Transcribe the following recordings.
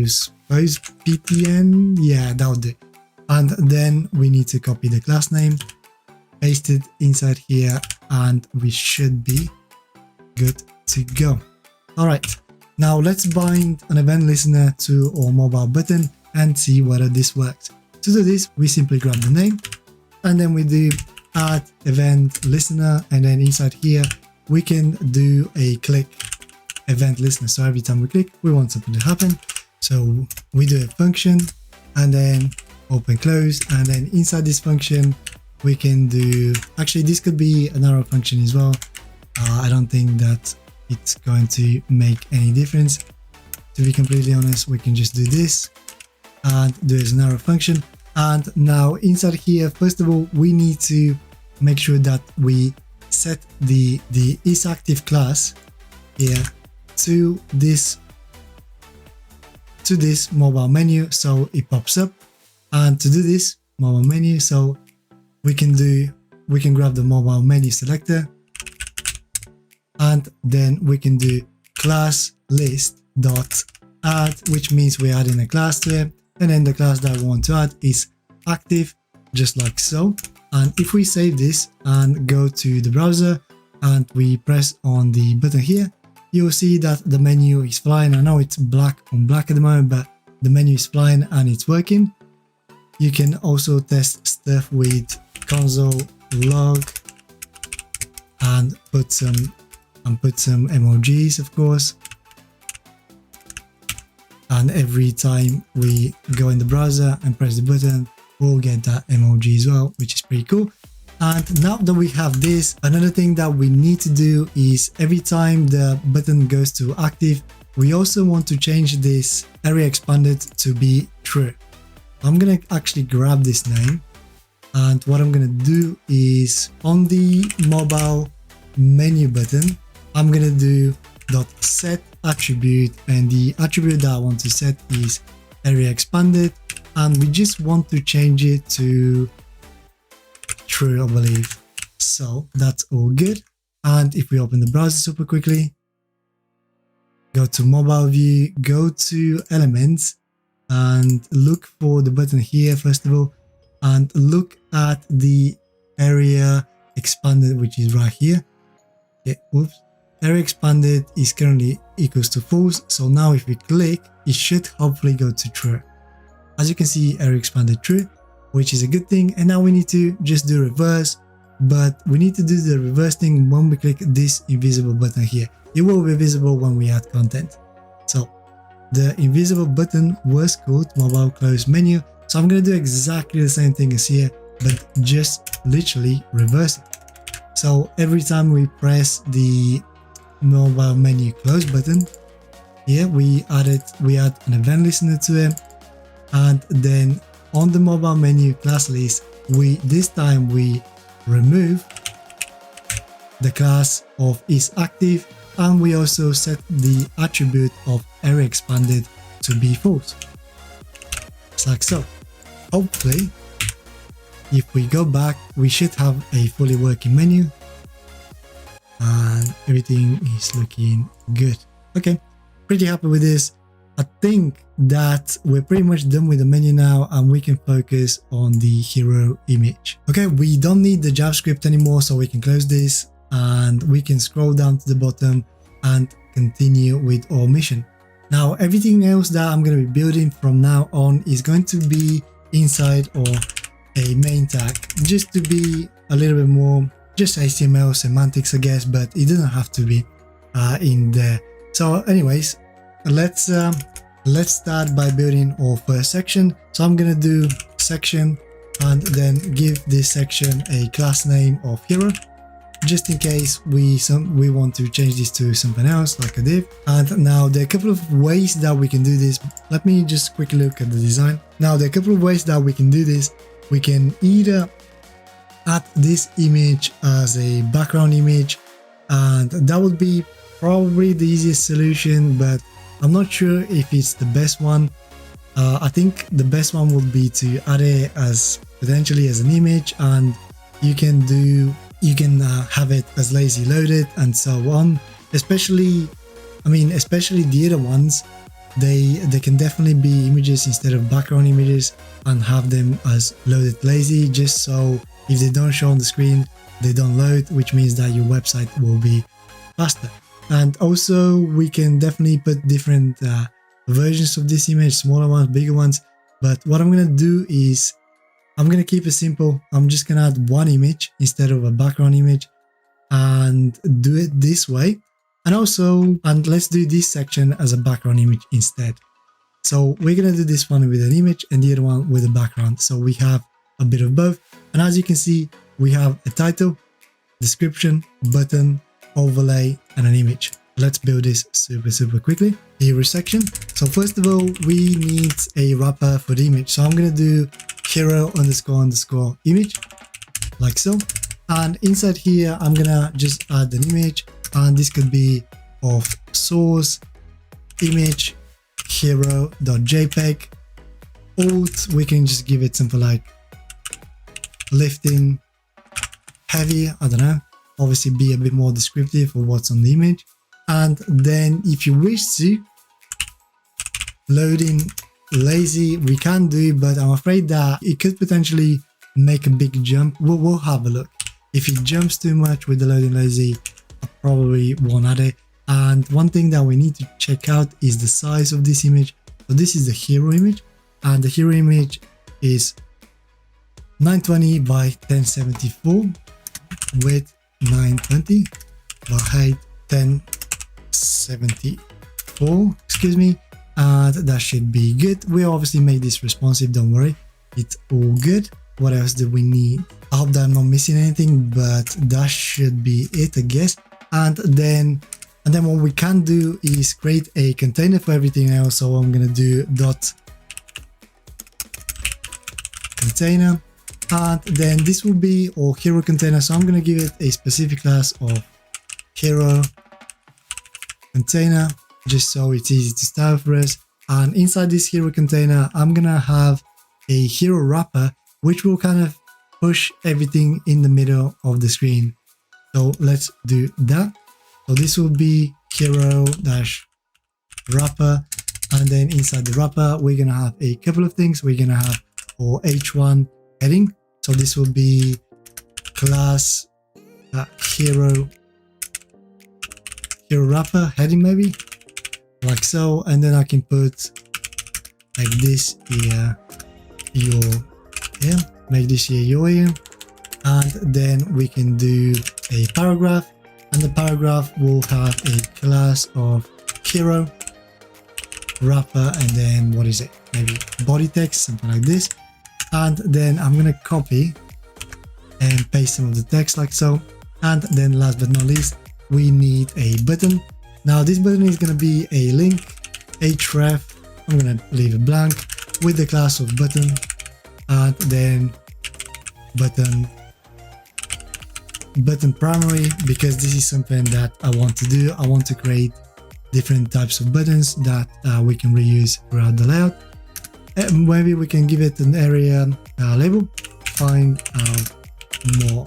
suppose ptn, yeah, that'll do. And then we need to copy the class name, paste it inside here, and we should be good to go. All right, now let's bind an event listener to our mobile button and see whether this works. To do this, we simply grab the name and then we do add event listener, and then inside here we can do a click event listener. So every time we click, we want something to happen. So we do a function and then open close, and then inside this function we can do, actually this could be an arrow function as well. I don't think that it's going to make any difference. To be completely honest, we can just do this and do as an arrow function. And now inside here, first of all, we need to make sure that we set the isActive class here to this mobile menu, so it pops up. And to do this mobile menu, so we can grab the mobile menu selector, and then we can do class list dot add, which means we're adding a class to it, and then the class that we want to add is active, just like so. And if we save this and go to the browser and we press on the button here, you'll see that the menu is flying. I know it's black on black at the moment, but the menu is flying and it's working. You can also test stuff with console log and put some emojis, of course. And every time we go in the browser and press the button, we'll get that emoji as well, which is pretty cool. And now that we have this, another thing that we need to do is every time the button goes to active, we also want to change this area expanded to be true. I'm gonna actually grab this name, and what I'm gonna do is on the mobile menu button, I'm gonna do .set attribute, and the attribute that I want to set is area expanded, and we just want to change it to true, I believe. So that's all good. And if we open the browser super quickly, go to mobile view, go to elements, and look for the button here first of all, and look at the area expanded, which is right here. Okay, whoops. Area expanded is currently equals to false, so now if we click, it should hopefully go to true. As you can see, area expanded true, which is a good thing. And now we need to just do reverse, but we need to do the reverse thing when we click this invisible button here. It will be visible when we add content. So the invisible button was called mobile close menu, so I'm going to do exactly the same thing as here, but just literally reverse it. So every time we press the mobile menu close button here, we add an event listener to it, and then on the mobile menu class list, this time we remove the class of isActive, and we also set the attribute of area expanded to be false, just like so. Hopefully, if we go back, we should have a fully working menu and everything is looking good. Okay, pretty happy with this. I think that we're pretty much done with the menu now, and we can focus on the hero image. Okay, we don't need the JavaScript anymore, so we can close this and we can scroll down to the bottom and continue with our mission. Now, everything else that I'm going to be building from now on is going to be inside or a main tag, just to be a little bit more just HTML semantics, I guess, but it doesn't have to be in there. So anyways, let's start by building our first section. So I'm gonna do section and then give this section a class name of hero, just in case we want to change this to something else like a div. And now there are a couple of ways that we can do this. Let me just quickly look at the design. Now there are a couple of ways that we can do this. We can either add this image as a background image, and that would be probably the easiest solution, but I'm not sure if it's the best one. I think the best one would be to add it as potentially as an image, and you can have it as lazy loaded and so on. Especially the other ones, they can definitely be images instead of background images, and have them as loaded lazy, just so if they don't show on the screen, they don't load, which means that your website will be faster. And also we can definitely put different versions of this image, smaller ones, bigger ones. But what I'm going to do is I'm going to keep it simple. I'm just going to add one image instead of a background image and do it this way. And let's do this section as a background image instead. So we're going to do this one with an image and the other one with a background. So we have a bit of both. And as you can see, we have a title, description, button, overlay, and an image. Let's build this super quickly. Hero section. So first of all, we need a wrapper for the image. So I'm going to do hero __ image, like so. And inside here, I'm going to just add an image. And this could be of source, image, hero.jpg. Alt, we can just give it something like lifting heavy, I don't know, obviously be a bit more descriptive of what's on the image. And then if you wish to, loading lazy, we can do, but I'm afraid that it could potentially make a big jump. We'll have a look. If it jumps too much with the loading lazy, I probably won't add it. And one thing that we need to check out is the size of this image. So this is the hero image, and the hero image is 920 by 1074 with 920 by height 1074, excuse me, and that should be good. We obviously make this responsive, don't worry, it's all good. What else do we need? I hope that I'm not missing anything, but that should be it, I guess. And then what we can do is create a container for everything else. So I'm gonna do dot container, and then this will be our hero container. So I'm going to give it a specific class of hero container, just so it's easy to style for us. And inside this hero container, I'm going to have a hero wrapper, which will kind of push everything in the middle of the screen. So let's do that. So this will be hero-wrapper. And then inside the wrapper, we're going to have a couple of things. We're going to have our H1 heading. So this will be class hero wrapper heading, maybe like so. And then I can put like this here, make this here your here. And then we can do a paragraph, and the paragraph will have a class of hero wrapper, and then what is it, maybe body text, something like this. And then I'm going to copy and paste some of the text like so. And then last but not least, we need a button. Now this button is going to be a link, href, I'm going to leave it blank, with the class of button, and then button primary, because this is something that I want to do. I want to create different types of buttons that we can reuse throughout the layout. Maybe we can give it an area label, find out more,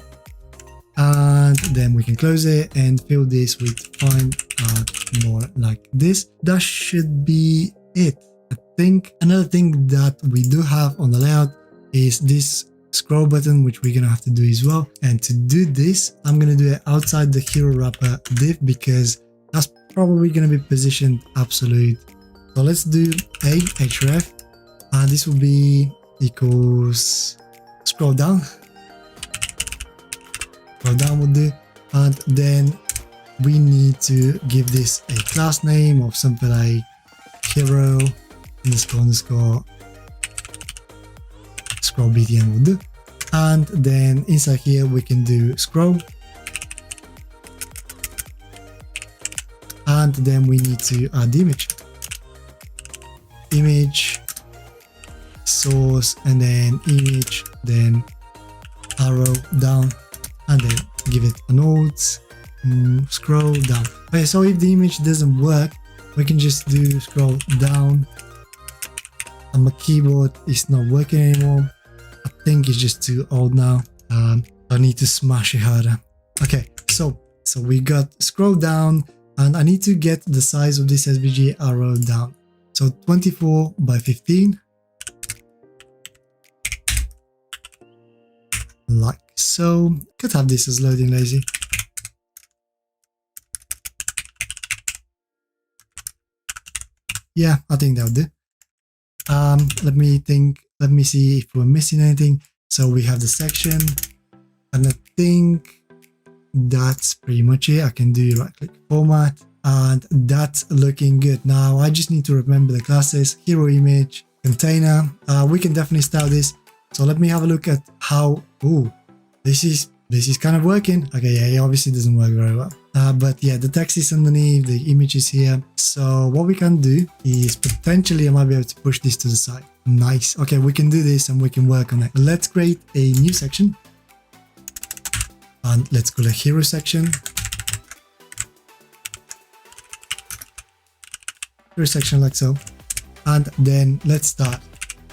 and then we can close it and fill this with find out more, like this. That should be it, I think. Another thing that we do have on the layout is this scroll button, which we're gonna have to do as well. And to do this, I'm gonna do it outside the hero wrapper div, because that's probably gonna be positioned absolute. So let's do a href, and this will be equals scroll down will do. And then we need to give this a class name of something like hero __ scroll btn will do. And then inside here we can do scroll, and then we need to add the image source, and then image, then arrow down, and then give it a note, scroll down. Okay, so if the image doesn't work, we can just do scroll down, and my keyboard is not working anymore. I think it's just too old now. I need to smash it harder. Okay, so we got scroll down, and I need to get the size of this SVG arrow down. So 24 by 15. Like so. Could have this as loading lazy. Yeah, I think that'll do. Let me think. Let me see if we're missing anything. So we have the section, and I think that's pretty much it. I can do right click format, and that's looking good. Now I just need to remember the classes, hero image, container. We can definitely style this. So let me have a look at how, ooh, this is kind of working. Okay, yeah, it obviously doesn't work very well. But yeah, the text is underneath, the image is here. So what we can do is potentially I might be able to push this to the side. Nice. Okay, we can do this and we can work on it. Let's create a new section. And let's call it hero section. Hero section like so. And then let's start.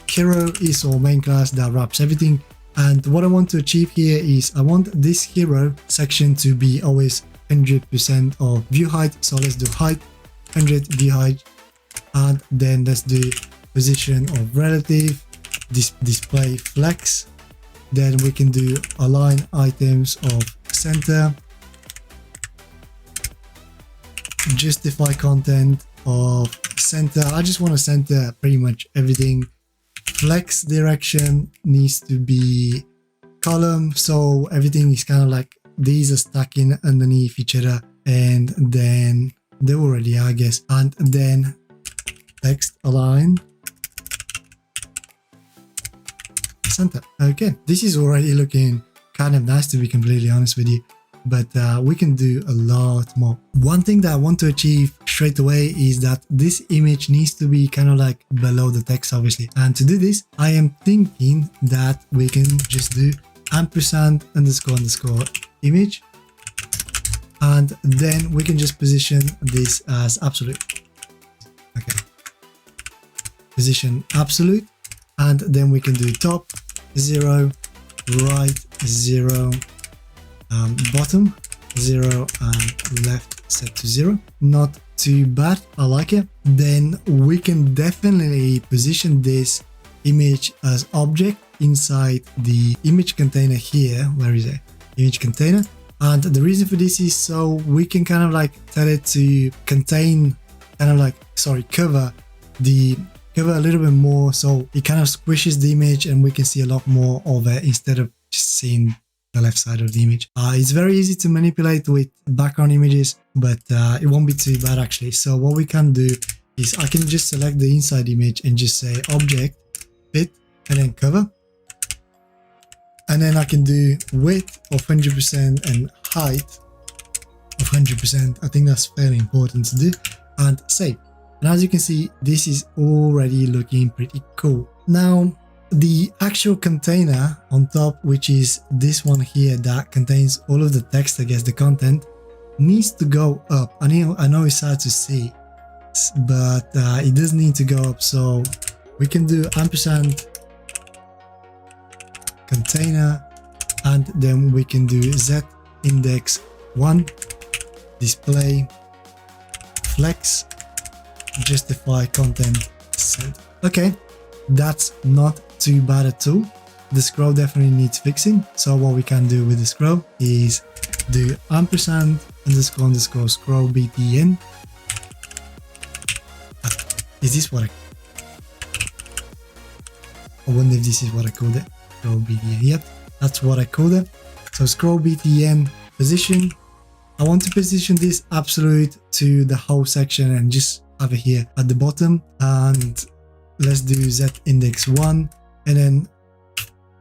Hero is our main class that wraps everything. And what I want to achieve here is I want this hero section to be always 100% of view height. So let's do height, 100 view height. And then let's do position of relative, display flex. Then we can do align items of center, justify content of center. I just want to center pretty much everything. Flex direction needs to be column, so everything is kind of like these are stacking underneath each other, and then they already are, I guess. And then text align center. Okay, this is already looking kind of nice, to be completely honest with you, but we can do a lot more. One thing that I want to achieve straight away is that this image needs to be kind of like below the text, obviously. And to do this, I am thinking that we can just do ampersand underscore underscore image, and then we can just position this as absolute. Okay, position absolute, and then we can do top 0, right 0, bottom 0, and left set to 0. Not too bad, I like it. Then we can definitely position this image as object inside the image container here. Where is it? Image container. And the reason for this is so we can kind of like tell it to contain, kind of like, sorry, cover a little bit more, so it kind of squishes the image and we can see a lot more of it instead of just seeing the left side of the image. It's very easy to manipulate with background images, but it won't be too bad actually. So what we can do is I can just select the inside image and just say object fit and then cover, and then I can do width of 100% and height of 100%. I think that's fairly important to do, and save. And as you can see, this is already looking pretty cool. Now the actual container on top, which is this one here that contains all of the text, I guess the content, needs to go up. I know it's hard to see, but it does need to go up. So we can do ampersand container, and then we can do z index 1 display flex justify content center. Okay, that's not too bad at all. The scroll definitely needs fixing, so what we can do with the scroll is do ampersand underscore underscore scroll btn. Is this what I wonder if this is what I called it? Scroll btn. Yep, that's what I called it. So scroll btn position. I want to position this absolute to the whole section and just have it here at the bottom, and let's do z index 1, and then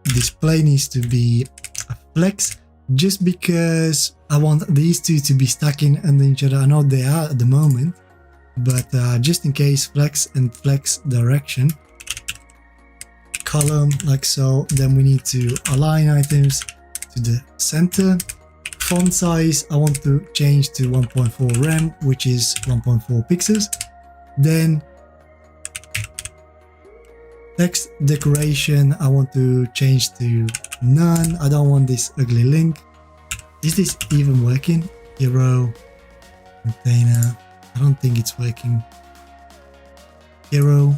display needs to be a flex, just because I want these two to be stacking under each other. I know they are at the moment, but just in case, flex and flex direction, column like so. Then we need to align items to the center. Font size, I want to change to 1.4 rem, which is 1.4 pixels. Then text decoration, I want to change to none. I don't want this ugly link. Is this even working? Hero container, I don't think it's working. hero,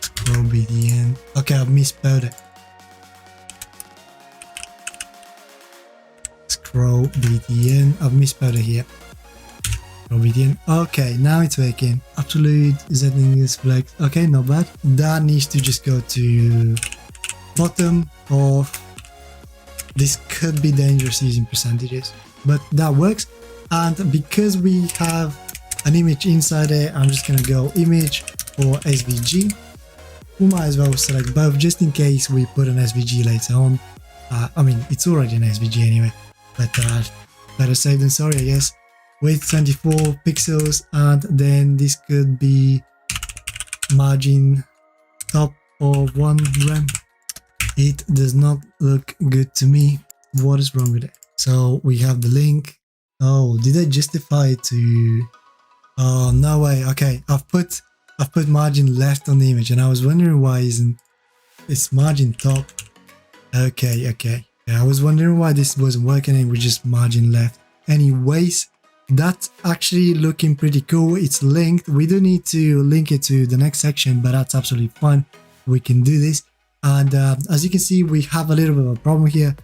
scroll btn. Okay, I've misspelled it. Scroll btn. I've misspelled it here. Scroll btn. Okay, now it's working. Absolute setting is flex. Okay, not bad. That needs to just go to bottom of. This could be dangerous using percentages, but that works. And because we have an image inside it, I'm just gonna go image or SVG. We might as well select both just in case we put an SVG later on. I mean, it's already an SVG anyway, but better safe than sorry, I guess. Width 24 pixels, and then this could be margin top of 1 rem. It does not look good to me. What is wrong with it? So we have the link. Oh, did I justify it to? Oh, no way. Okay, I've put margin left on the image, and I was wondering why isn't it's margin top. Okay. Yeah, I was wondering why this wasn't working and we just margin left. Anyways, that's actually looking pretty cool. It's linked. We do need to link it to the next section, but that's absolutely fine. We can do this. And as you can see, we have a little bit of a problem here.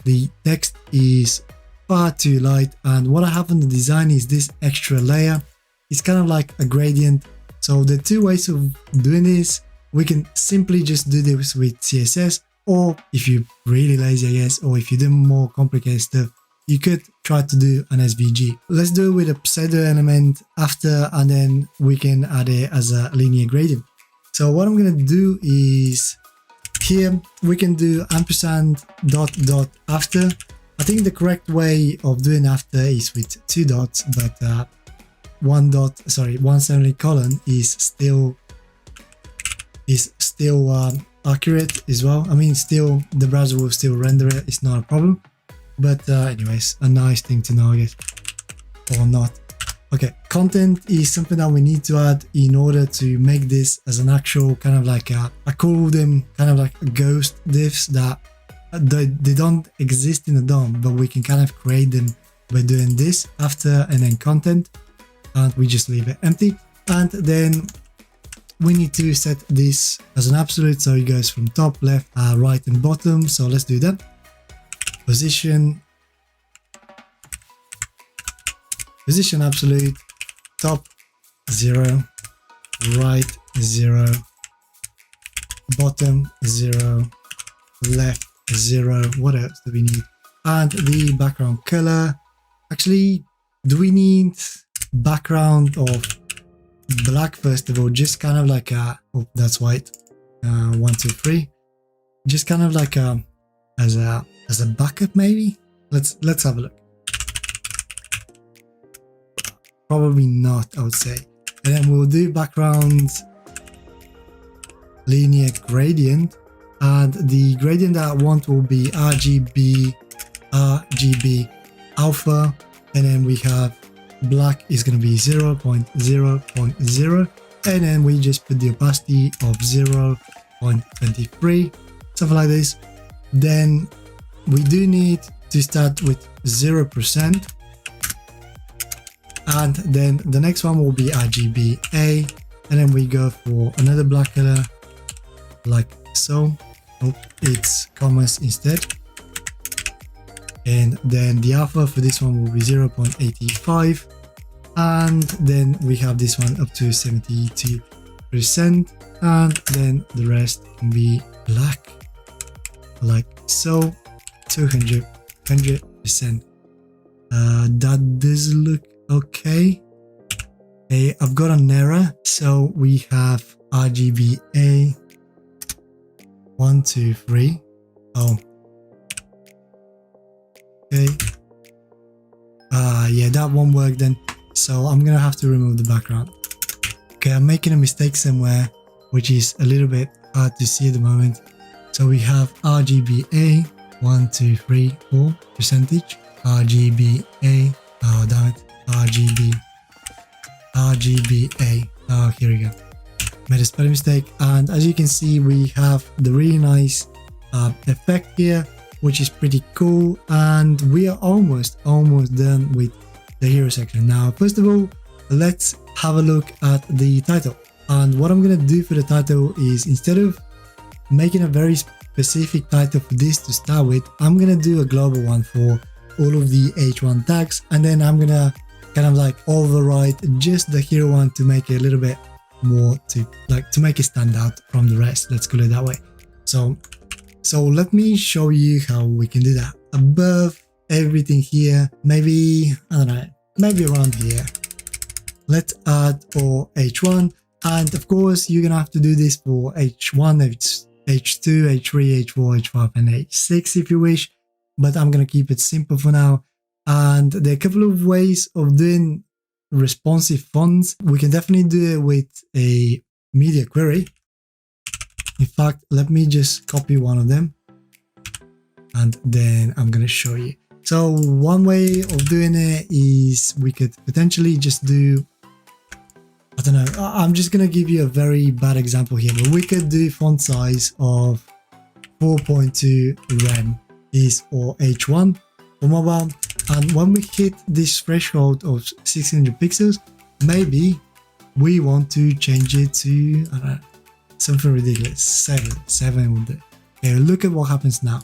The text is far too light, and what I have on the design is this extra layer. It's kind of like a gradient. So the two ways of doing this, we can simply just do this with CSS, or if you're really lazy, I guess, or if you do more complicated stuff, you could try to do an SVG. Let's do it with a pseudo element after, and then we can add it as a linear gradient. So what I'm going to do is here we can do ampersand dot dot after. I think the correct way of doing after is with 2 dots, but one semicolon is still accurate as well. I mean, still the browser will still render it. It's not a problem. But anyways, a nice thing to know, I guess, or not. Okay, content is something that we need to add in order to make this as an actual kind of like I call them kind of like ghost diffs that they don't exist in the DOM, but we can kind of create them by doing this after and then content, and we just leave it empty. And then we need to set this as an absolute, so it goes from top, left, right, and bottom. So let's do that. Position absolute, top 0, right 0, bottom 0, left 0. What else do we need? And the background color. Actually, do we need background of black first of all? Just kind of like a, oh, that's white. 1, 2, 3. Just kind of like as a backup maybe. Let's have a look. Probably not, I would say. And then we'll do background linear gradient, and the gradient that I want will be RGB alpha, and then we have black is going to be 0.0.0, and then we just put the opacity of 0.23, something like this. Then we do need to start with 0%. And then the next one will be RGBA, and then we go for another black color like so. Oh, it's commas instead. And then the alpha for this one will be 0.85, and then we have this one up to 72%, and then the rest can be black like so, 100%. That does look okay. Okay, I've got an error. So we have RGBA 1, 2, 3. Oh, okay. Yeah, that won't work then. So I'm gonna have to remove the background. Okay, I'm making a mistake somewhere, which is a little bit hard to see at the moment. So we have RGBA 1, 2, 3, 4 percentage. RGBA. Oh damn it. RGBA. Oh, here we go. Made a spelling mistake, and as you can see, we have the really nice effect here, which is pretty cool, and we are almost done with the hero section. Now, first of all, let's have a look at the title. And what I'm going to do for the title is, instead of making a very specific title for this to start with, I'm going to do a global one for all of the H1 tags, and then I'm going to kind of like overwrite just the hero one to make it a little bit more to make it stand out from the rest. Let's call it that way. So let me show you how we can do that. Above everything here, maybe, I don't know, maybe around here, let's add all H1. And of course, you're gonna have to do this for H1, H2, H3, H4, H5, and H6 if you wish, but I'm gonna keep it simple for now. And there are a couple of ways of doing responsive fonts. We can definitely do it with a media query. In fact, let me just copy one of them and then I'm going to show you. So one way of doing it is we could potentially just do, I don't know, I'm just going to give you a very bad example here, but we could do font size of 4.2 rem is or H1 for mobile. And when we hit this threshold of 600 pixels, maybe we want to change it to, I don't know, something ridiculous, 7 will do. Okay, look at what happens now.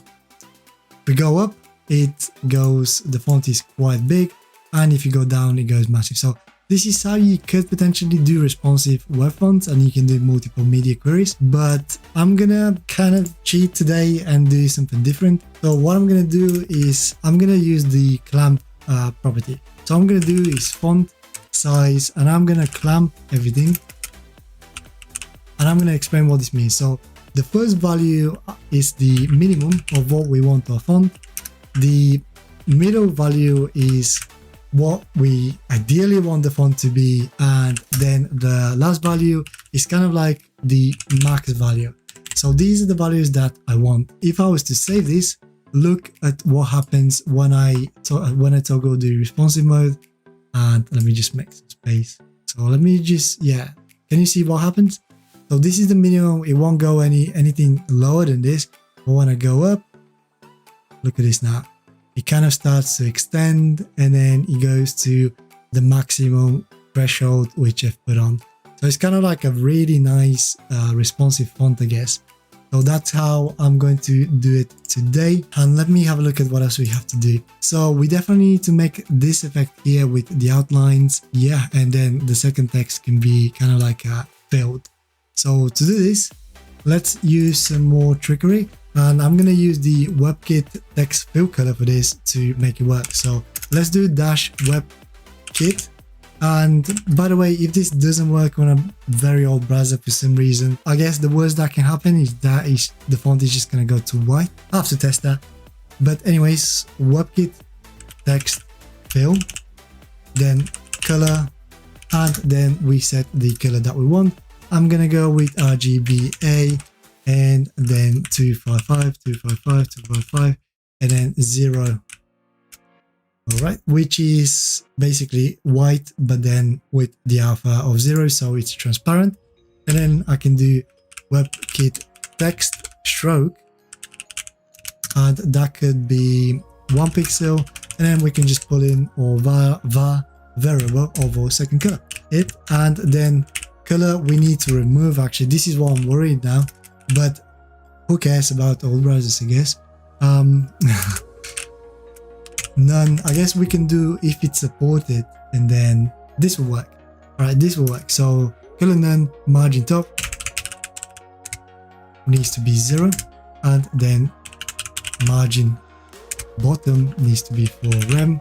If we go up, the font is quite big, and if you go down, it goes massive. So this is how you could potentially do responsive web fonts, and you can do multiple media queries, but I'm gonna kind of cheat today and do something different. So what I'm gonna do is I'm gonna use the clamp property. So I'm gonna do is font size, and I'm gonna clamp everything. And I'm going to explain what this means. So the first value is the minimum of what we want our font. The middle value is what we ideally want the font to be. And then the last value is kind of like the max value. So these are the values that I want. If I was to save this, look at what happens when I toggle the responsive mode. And let me just make some space. So let me just, yeah. Can you see what happens? So this is the minimum. It won't go anything lower than this. But when I go up, look at this now. It kind of starts to extend, and then it goes to the maximum threshold which I've put on. So it's kind of like a really nice responsive font, I guess. So that's how I'm going to do it today. And let me have a look at what else we have to do. So we definitely need to make this effect here with the outlines. Yeah, and then the second text can be kind of like filled. So to do this, let's use some more trickery, and I'm going to use the WebKit text fill color for this to make it work. So let's do -WebKit. And by the way, if this doesn't work on a very old browser for some reason, I guess the worst that can happen is that the font is just going to go to white. I have to test that. But anyways, WebKit text fill, then color, and then we set the color that we want. I'm gonna go with RGBA, and then 255, 255, 255, and then 0. All right, which is basically white, but then with the alpha of 0, so it's transparent. And then I can do WebKit text stroke, and that could be 1 pixel, and then we can just pull in or var variable over second color. And then color we need to remove. Actually, this is what I'm worried now, but who cares about old browsers, I guess. None. I guess we can do if it's supported, and then this will work. All right, this will work. So color none, margin top needs to be 0, and then margin bottom needs to be 4 rem,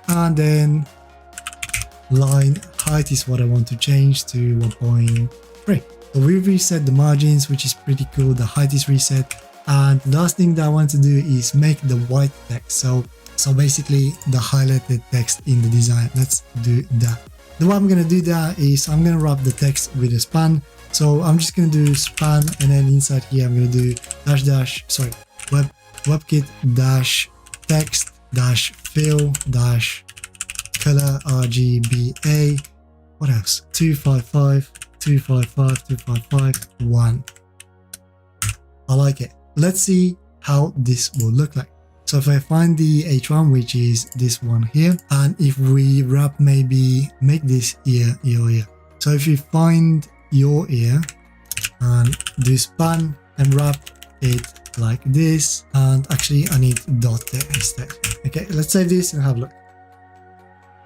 and then line height is what I want to change to 1.3. So we've reset the margins, which is pretty cool. The height is reset, and the last thing that I want to do is make the white text. So basically the highlighted text in the design. Let's do that. The way I'm going to do that is I'm going to wrap the text with a span. So I'm just going to do span, and then inside here I'm going to do WebKit dash text dash fill dash color RGBA. What else? 255, 255, 255, 1. I like it. Let's see how this will look like. So if I find the H1, which is this one here, and if we wrap, maybe make this ear. So if you find your ear and do span and wrap it like this. And actually I need dot there instead. Okay, let's save this and have a look.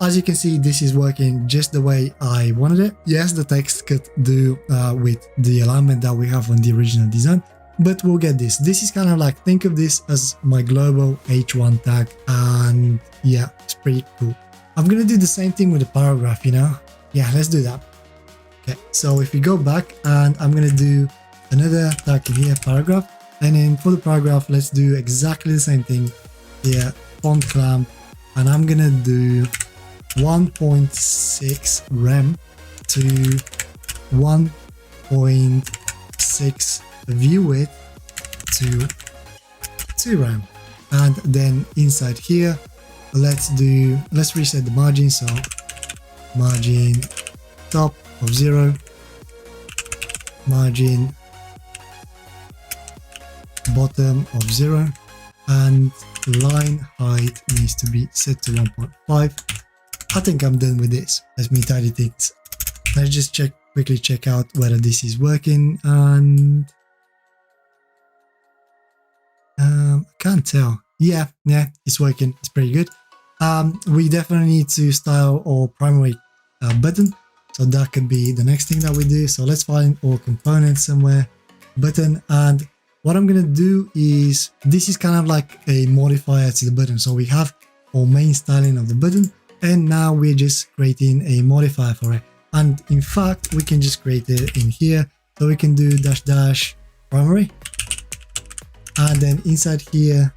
As you can see, this is working just the way I wanted it. Yes, the text could do with the alignment that we have on the original design, but we'll get this. This is kind of like, think of this as my global H1 tag, and yeah, it's pretty cool. I'm gonna do the same thing with the paragraph, you know? Yeah, let's do that. Okay, so if we go back, and I'm gonna do another tag in here, paragraph, and then for the paragraph, let's do exactly the same thing here, font clamp, and I'm gonna do 1.6 rem to 1.6 view width to 2 rem, and then inside here let's reset the margin. So margin top of 0, margin bottom of 0, and line height needs to be set to 1.5. I think I'm done with this. Let me tidy things. Let's just quickly check out whether this is working, and I can't tell. Yeah, it's working. It's pretty good. We definitely need to style our primary button, so that could be the next thing that we do. So let's find our components somewhere, button, and what I'm gonna do is, this is kind of like a modifier to the button. So we have our main styling of the button, and now we're just creating a modifier for it. And in fact, we can just create it in here. So we can do dash primary, and then inside here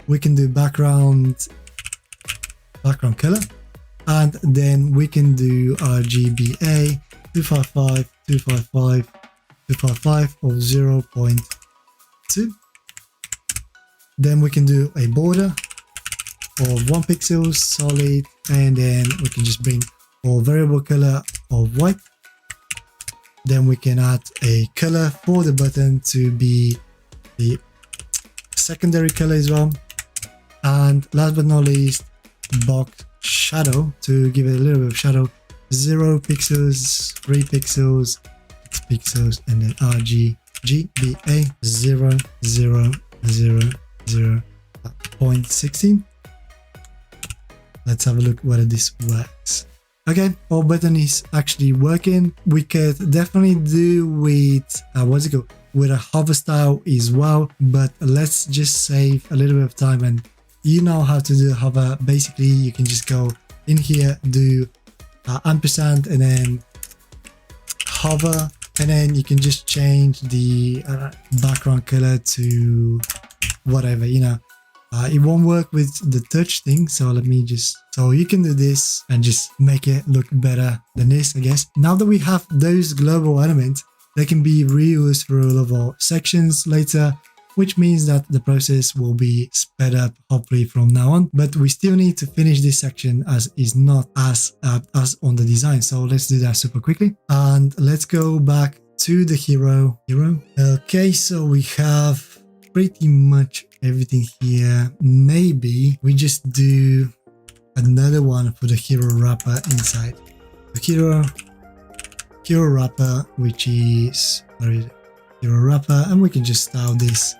we can do background color, and then we can do RGBA 255 255 255 of 0.2. Then we can do a border of 1 pixel solid, and then we can just bring our variable color of white. Then we can add a color for the button to be the secondary color as well. And last but not least, box shadow to give it a little bit of shadow, 0 pixels, 3 pixels, 6 pixels, and then RGBA 0 0 0 0.16. Let's have a look whether this works. Okay, our button is actually working. We could definitely do with with a hover style as well, but let's just save a little bit of time. And you know how to do hover. Basically, you can just go in here, do ampersand, and then hover, and then you can just change the background color to whatever, you know. It won't work with the touch thing, so so you can do this and just make it look better than this, I guess. Now that we have those global elements, they can be reused for all of our sections later, which means that the process will be sped up hopefully from now on. But we still need to finish this section as is not as on the design. So let's do that super quickly, and let's go back to the hero. Okay, so we have pretty much everything here. Maybe we just do another one for the hero wrapper inside the hero wrapper, which is, where is it? Hero wrapper, and we can just style this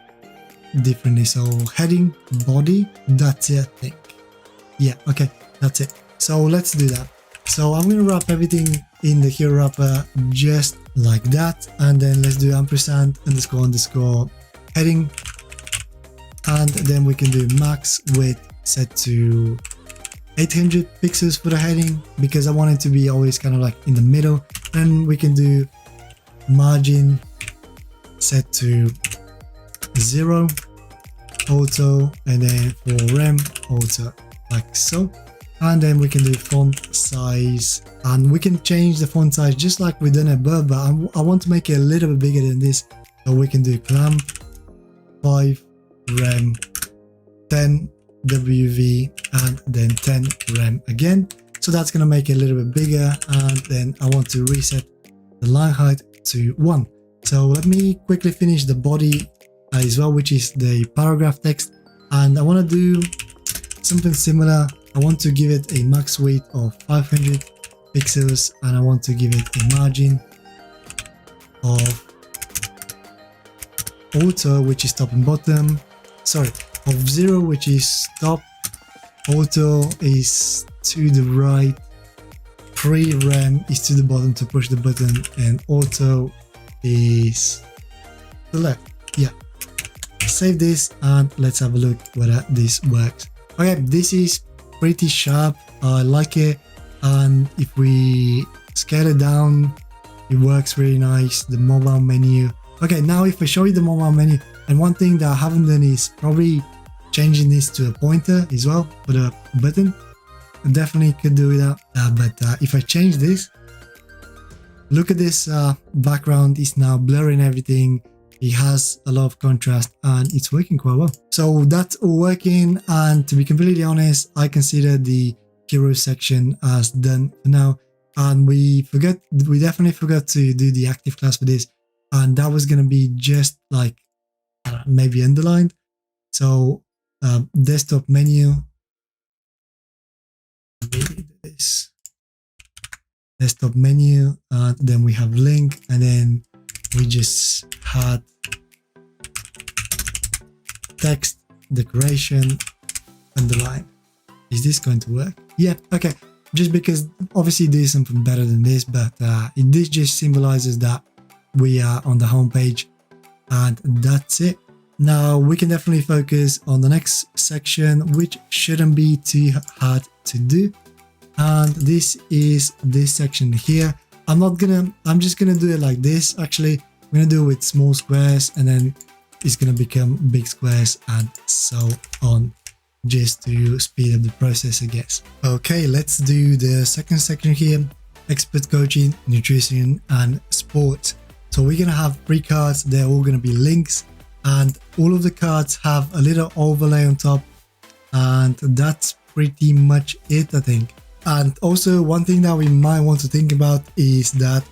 differently. So heading, body, that's it, I think. Yeah, okay, that's it. So let's do that. So I'm gonna wrap everything in the hero wrapper just like that, and then let's do ampersand __ heading, and then we can do max width set to 800 pixels for the heading, because I want it to be always kind of like in the middle. And we can do margin set to 0 auto, and then for rem auto, like so. And then we can do font size, and we can change the font size just like we done above, but I want to make it a little bit bigger than this. So we can do clamp 5 rem 10 WV, and then 10 rem again. So that's going to make it a little bit bigger, and then I want to reset the line height to 1. So let me quickly finish the body as well, which is the paragraph text, and I want to do something similar. I want to give it a max weight of 500, pixels, and I want to give it a margin of auto, which is top and bottom. Sorry, of 0, which is top. Auto is to the right. Pre-rem is to the bottom to push the button, and auto is to the left. Yeah. Save this and let's have a look whether this works. Okay, this is pretty sharp. I like it, and if we scale it down, it works really nice. The mobile menu. Okay, now if I show you the mobile menu, and one thing that I haven't done is probably changing this to a pointer as well for the button. I definitely could do that, but if I change this, look at this background is now blurring everything. It has a lot of contrast and it's working quite well. So that's all working, and to be completely honest, I consider the hero section as done for now. And we definitely forgot to do the active class for this, and that was gonna be just like maybe underlined. So desktop menu. This desktop menu, and then we have link, and then we just had text decoration underline. Is this going to work? Yeah, okay. Just because obviously there's something better than this, but this just symbolizes that we are on the home page, and that's it. Now we can definitely focus on the next section, which shouldn't be too hard to do, and this is this section here. I'm just gonna do it like this. Actually, I'm gonna do it with small squares, and then it's gonna become big squares and so on, just to speed up the process, I guess. Okay, let's do the second section here: expert coaching, nutrition, and sports. So we're gonna have 3 cards. They're all gonna be links, and all of the cards have a little overlay on top, and that's pretty much it, I think. And also one thing that we might want to think about is that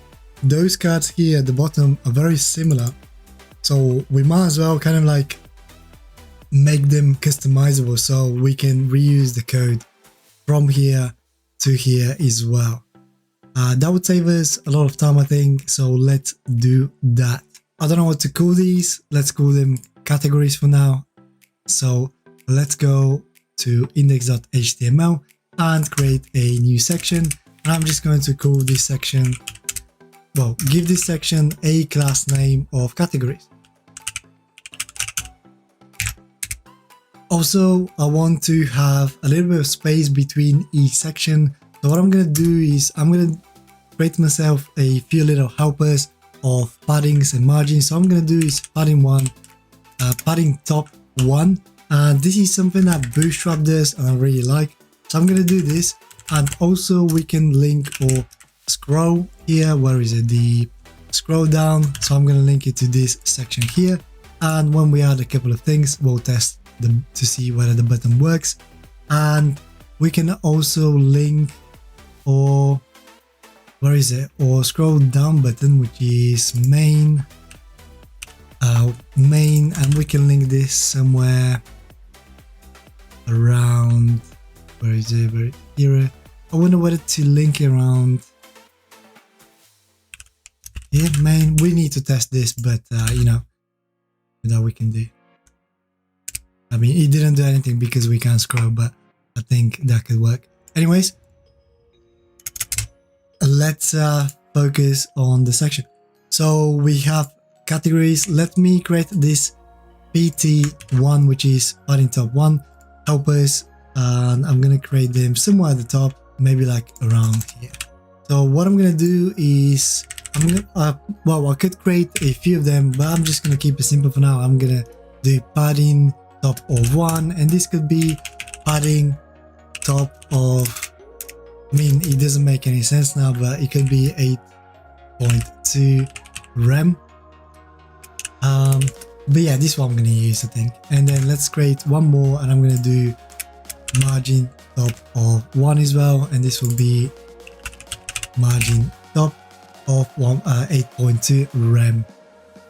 those cards here at the bottom are very similar, so we might as well kind of like make them customizable so we can reuse the code from here to here as well. That would save us a lot of time, I think, so let's do that. I don't know what to call these. Let's call them categories for now. So let's go to index.html and create a new section. And I'm just going to call this section, well, give this section a class name of categories. Also, I want to have a little bit of space between each section. So what I'm going to do is I'm going to create myself a few little helpers of paddings and margins. So I'm going to do is padding 1, padding top 1, and this is something that Bootstrap does and I really like. So I'm going to do this, and also we can link or scroll here. Where is it? The scroll down. So I'm going to link it to this section here, and when we add a couple of things, we'll test them to see whether the button works. And we can also link, or where is it, or scroll down button, which is main, and we can link this somewhere around, where is it, where here. I wonder whether to link around here, main. We need to test this, but you know, that we can do. I mean, it didn't do anything because we can't scroll, but I think that could work. Anyways, let's focus on the section. So we have categories. Let me create this PT1, which is padding top 1 helpers, and I'm gonna create them somewhere at the top, maybe like around here. So what I'm gonna do is I'm gonna well, I could create a few of them, but I'm just gonna keep it simple for now. I'm gonna do padding top of 1, and this could be padding top of, I mean, it doesn't make any sense now, but it could be 8.2 rem. But yeah, this one I'm going to use, I think. And then let's create one more, and I'm going to do margin top of 1 as well, and this will be margin top of 8.2 rem.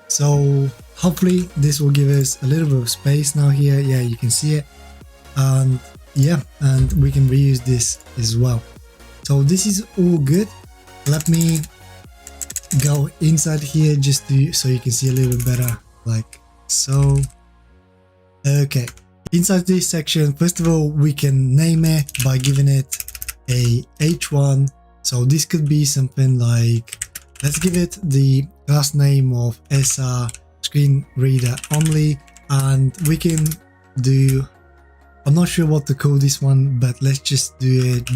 So hopefully this will give us a little bit of space now here. Yeah, you can see it, and yeah, and we can reuse this as well. So this is all good. Let me go inside here just to so you can see a little bit better, like so. Okay, inside this section, first of all, we can name it by giving it a h1. So this could be something like, let's give it the class name of SR screen reader only, and we can do, I'm not sure what to call this one, but let's just do it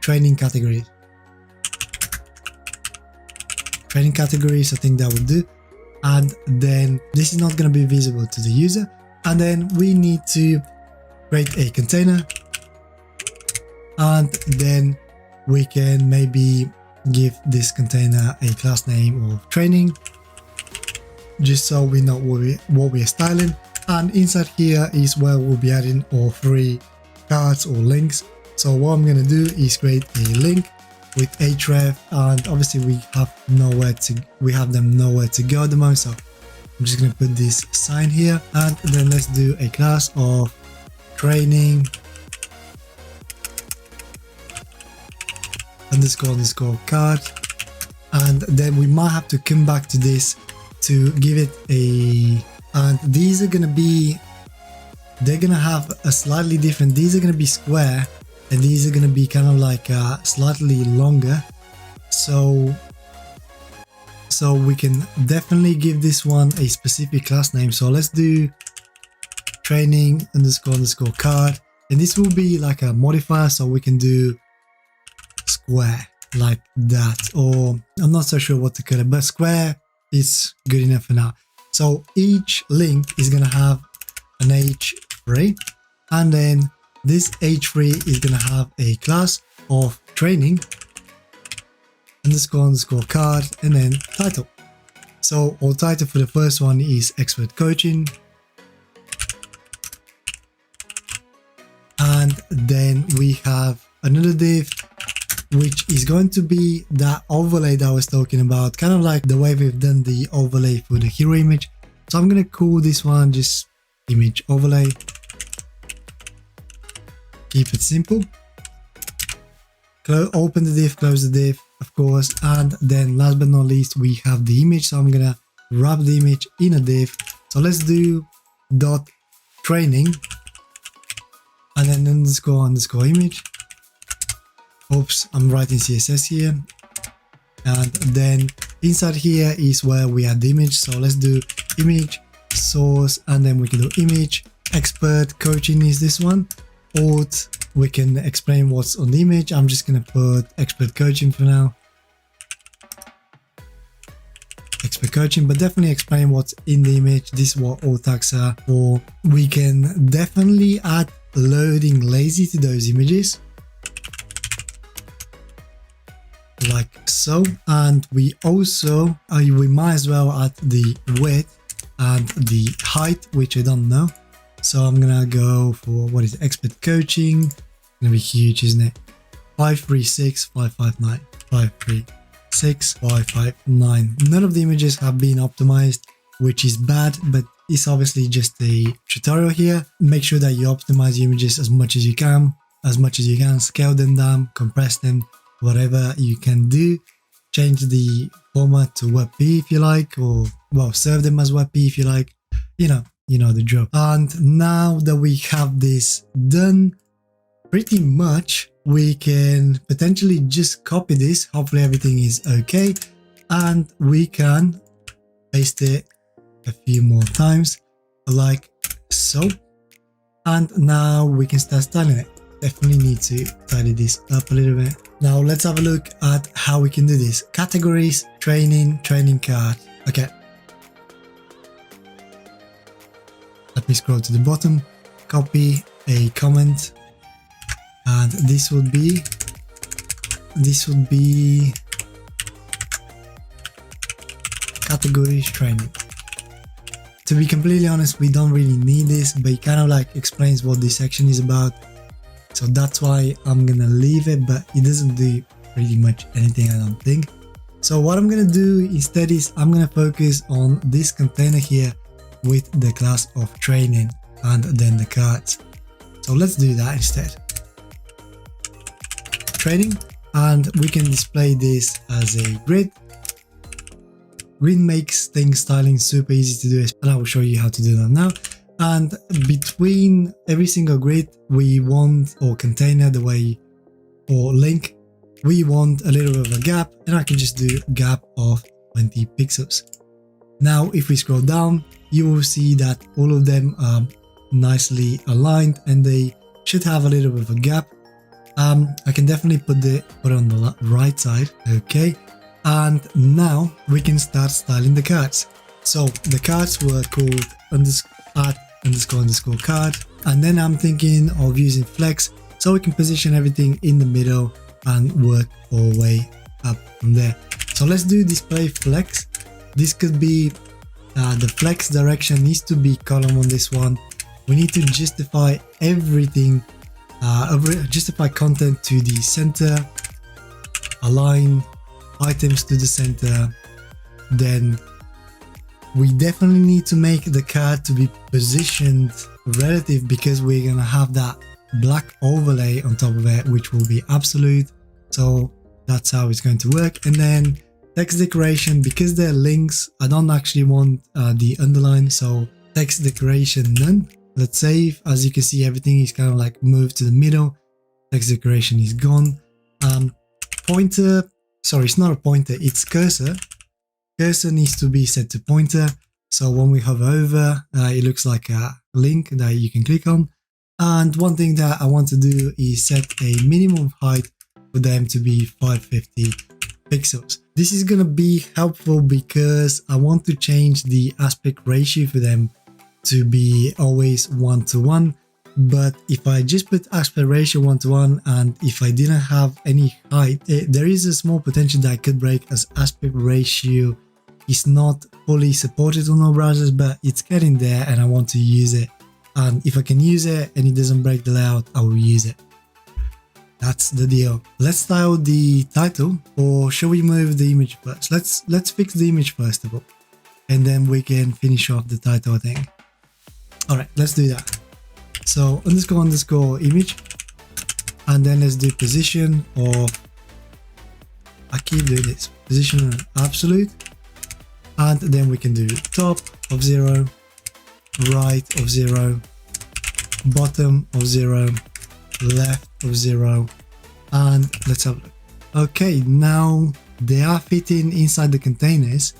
training categories. Training categories, I think that would do. And then this is not going to be visible to the user. And then we need to create a container, and then we can maybe give this container a class name of training, just so we know what we are styling. And inside here is where we'll be adding all 3 cards or links. So what I'm going to do is create a link with href, and obviously we have them nowhere to go at the moment, so I'm just going to put this sign here, and then let's do a class of training underscore card, and then we might have to come back to this to give it a, and these are going to be, they're going to have a slightly different, these are going to be square, and these are going to be kind of like slightly longer. So we can definitely give this one a specific class name. So let's do training underscore card, and this will be like a modifier, so we can do square like that, or I'm not so sure what to call it, but square is good enough for now. So each link is going to have an h3, and then this h3 is going to have a class of training underscore card, and then title. So our title for the first one is expert coaching, and then we have another div which is going to be that overlay that I was talking about, kind of like the way we've done the overlay for the hero image. So I'm going to call this one just image overlay. Keep it simple. Open the div, close the div, of course, and then last but not least we have the image. So I'm gonna wrap the image in a div. So let's do dot training, and then underscore image. Oops, I'm writing CSS here, and then inside here is where we add the image. So let's do image source, and then we can do image expert coaching is this one. Alt, we can explain what's on the image. I'm just going to put expert coaching for now. Expert coaching, but definitely explain what's in the image. This is what all tags are for. We can definitely add loading lazy to those images, like so. And we also, we might as well add the width and the height, which I don't know. So I'm gonna go for, what is it, expert coaching, gonna be huge, isn't it? 536, 559, 536, 559. None of the images have been optimized, which is bad, but it's obviously just a tutorial here. Make sure that you optimize your images as much as you can, scale them down, compress them, whatever you can do. Change the format to WebP if you like, or well, serve them as WebP if you like, you know the drill. And now that we have this done, pretty much we can potentially just copy this. Hopefully everything is okay, and we can paste it a few more times like so, and now we can start styling it. Definitely need to tidy this up a little bit. Now let's have a look at how we can do this. Categories, training card. Okay, let me scroll to the bottom, copy a comment, and this would be categories training. To be completely honest, we don't really need this, but it kind of like explains what this section is about, so that's why I'm gonna leave it, but it doesn't do pretty much anything, I don't think. So what I'm gonna do instead is I'm gonna focus on this container here with the class of training and then the cards. So let's do that instead. training, and we can display this as a grid. Grid makes things styling super easy to do, and I will show you how to do that now. And between every single grid we want, or container, the way, or link, we want a little bit of a gap, and I can just do gap of 20 pixels. Now if we scroll down, you will see that all of them are nicely aligned and they should have a little bit of a gap. I can definitely put it on the right side. Okay, and now we can start styling the cards. So the cards were called @__ card, and then I'm thinking of using flex so we can position everything in the middle and work our way up from there. So let's do display flex. This could be the flex direction needs to be column on this one. We need to justify everything, justify content to the center, align items to the center. Then we definitely need to make the card to be positioned relative, because we're gonna have that black overlay on top of it, which will be absolute. So that's how it's going to work. And then text decoration, because they're links, I don't actually want the underline, so text decoration none. Let's save. As you can see, everything is kind of like moved to the middle. Text decoration is gone. Pointer, sorry, it's not a pointer, it's cursor. Cursor needs to be set to pointer, so when we hover over, it looks like a link that you can click on. And one thing that I want to do is set a minimum height for them to be 550 pixels. This is going to be helpful because I want to change the aspect ratio for them to be always 1:1. But if I just put aspect ratio 1:1, and if I didn't have any height, there is a small potential that I could break, as aspect ratio is not fully supported on all browsers, but it's getting there and I want to use it. And if I can use it and it doesn't break the layout, I will use it. That's the deal. Let's style the title, or shall we move the image first? Let's fix the image first of all, and then we can finish off the title, I think. All right, let's do that. So __ image, and then let's do position of, I keep doing this, position absolute, and then we can do top of 0, right of 0, bottom of 0, left of 0, and let's have a look. Okay, now they are fitting inside the containers,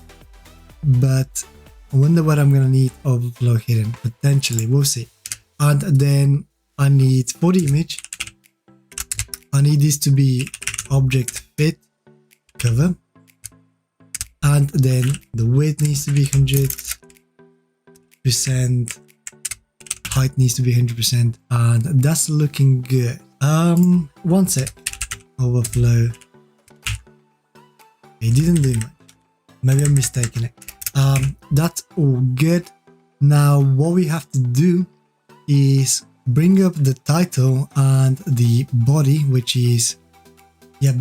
but I wonder what I'm gonna need overflow hidden, potentially, we'll see. And then I need, for the image, I need this to be object fit cover, and then the width needs to be 100%, height needs to be 100%, and that's looking good. One sec, overflow, it didn't do much, maybe I'm mistaken it. That's all good. Now what we have to do is bring up the title and the body, which is,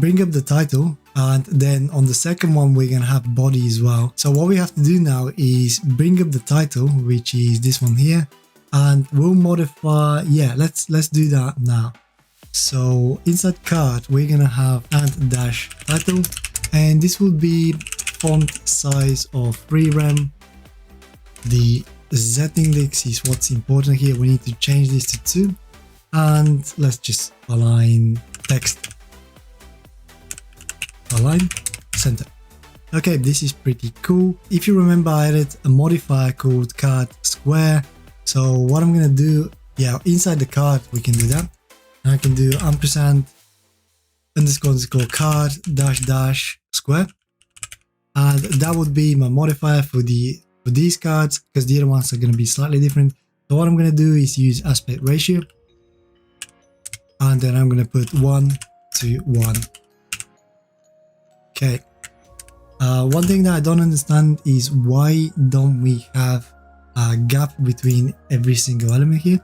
bring up the title, and then on the second one we're gonna have body as well. So what we have to do now is bring up the title, which is this one here, and we'll modify, let's do that now. So inside card we're gonna have &-title, and this will be font size of 3 rem. The Z index is what's important here. We need to change this to 2, and let's just align text, align center. Okay, this is pretty cool. If you remember, I added a modifier called card square. So what I'm gonna do, inside the card we can do that. And I can do &__ card -- square, and that would be my modifier for these cards, because the other ones are going to be slightly different. So what I'm going to do is use aspect ratio, and then I'm going to put 1:1. Okay. One thing that I don't understand is why don't we have a gap between every single element here.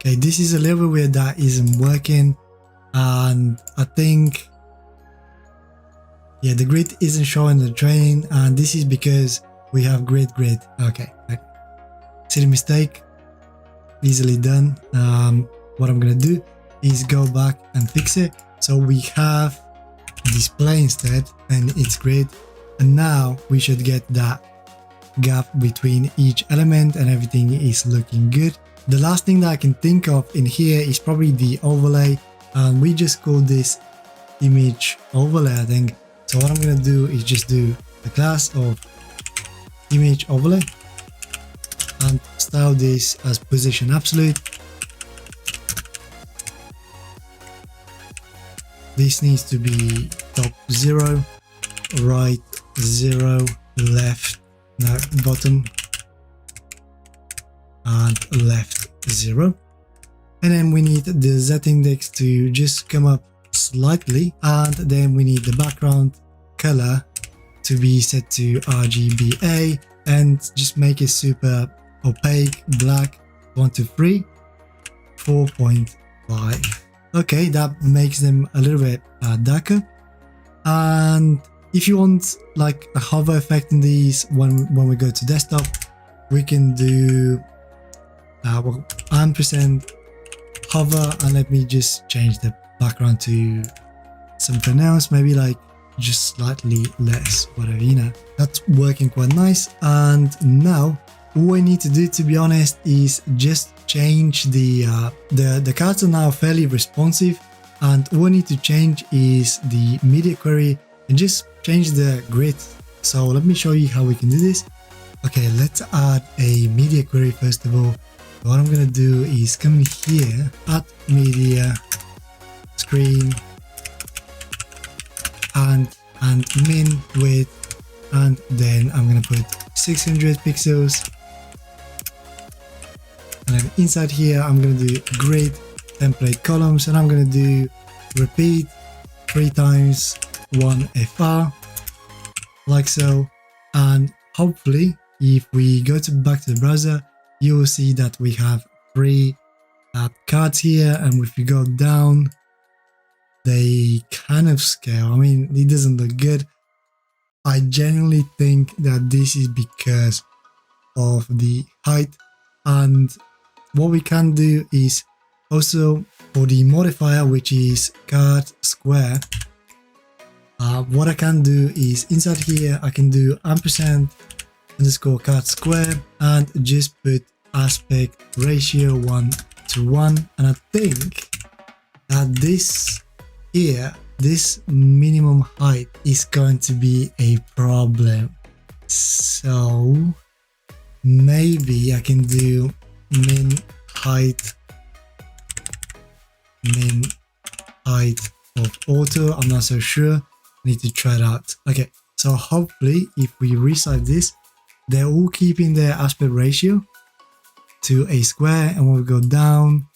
Okay, this is a little bit weird, that isn't working, and I think the grid isn't showing the training, and this is because we have grid. Okay, see the mistake, easily done. What I'm gonna do is go back and fix it. So we have display instead, and it's great. And now we should get that gap between each element and everything is looking good. The last thing that I can think of in here is probably the overlay, and we just call this image overlay, I think. So what I'm gonna do is just do the class of image overlay and style this as position absolute. This needs to be top 0, right 0, left, no, bottom and left 0. And then we need the Z index to just come up slightly, and then we need the background color to be set to RGBA and just make it super opaque, black, 123, 4.5. Okay, that makes them a little bit darker. And if you want like a hover effect in these, when we go to desktop, we can do ampersand hover, and let me just change the background to something else, maybe like just slightly less, whatever, you know. That's working quite nice. And now all I need to do, to be honest, is just change the cards are now fairly responsive, and all I need to change is the media query and just change the grid. So let me show you how we can do this. Okay, let's add a media query first of all. What I'm gonna do is come here, add media screen and min width, and then I'm gonna put 600 pixels. And then inside here, I'm going to do grid template columns, and I'm going to do repeat 3 times 1 FR, like so. And hopefully, if we go back to the browser, you will see that we have 3 cards here. And if you go down, they kind of scale. I mean, it doesn't look good. I genuinely think that this is because of the height. And what we can do is also for the modifier, which is card square, what I can do is inside here I can do ampersand underscore card square and just put aspect ratio 1:1, and I think that this here, this minimum height is going to be a problem. So maybe I can do min height of auto. I'm not so sure. I need to try it out. Okay, so hopefully if we resize this, they're all keeping their aspect ratio to a square, and when we go down,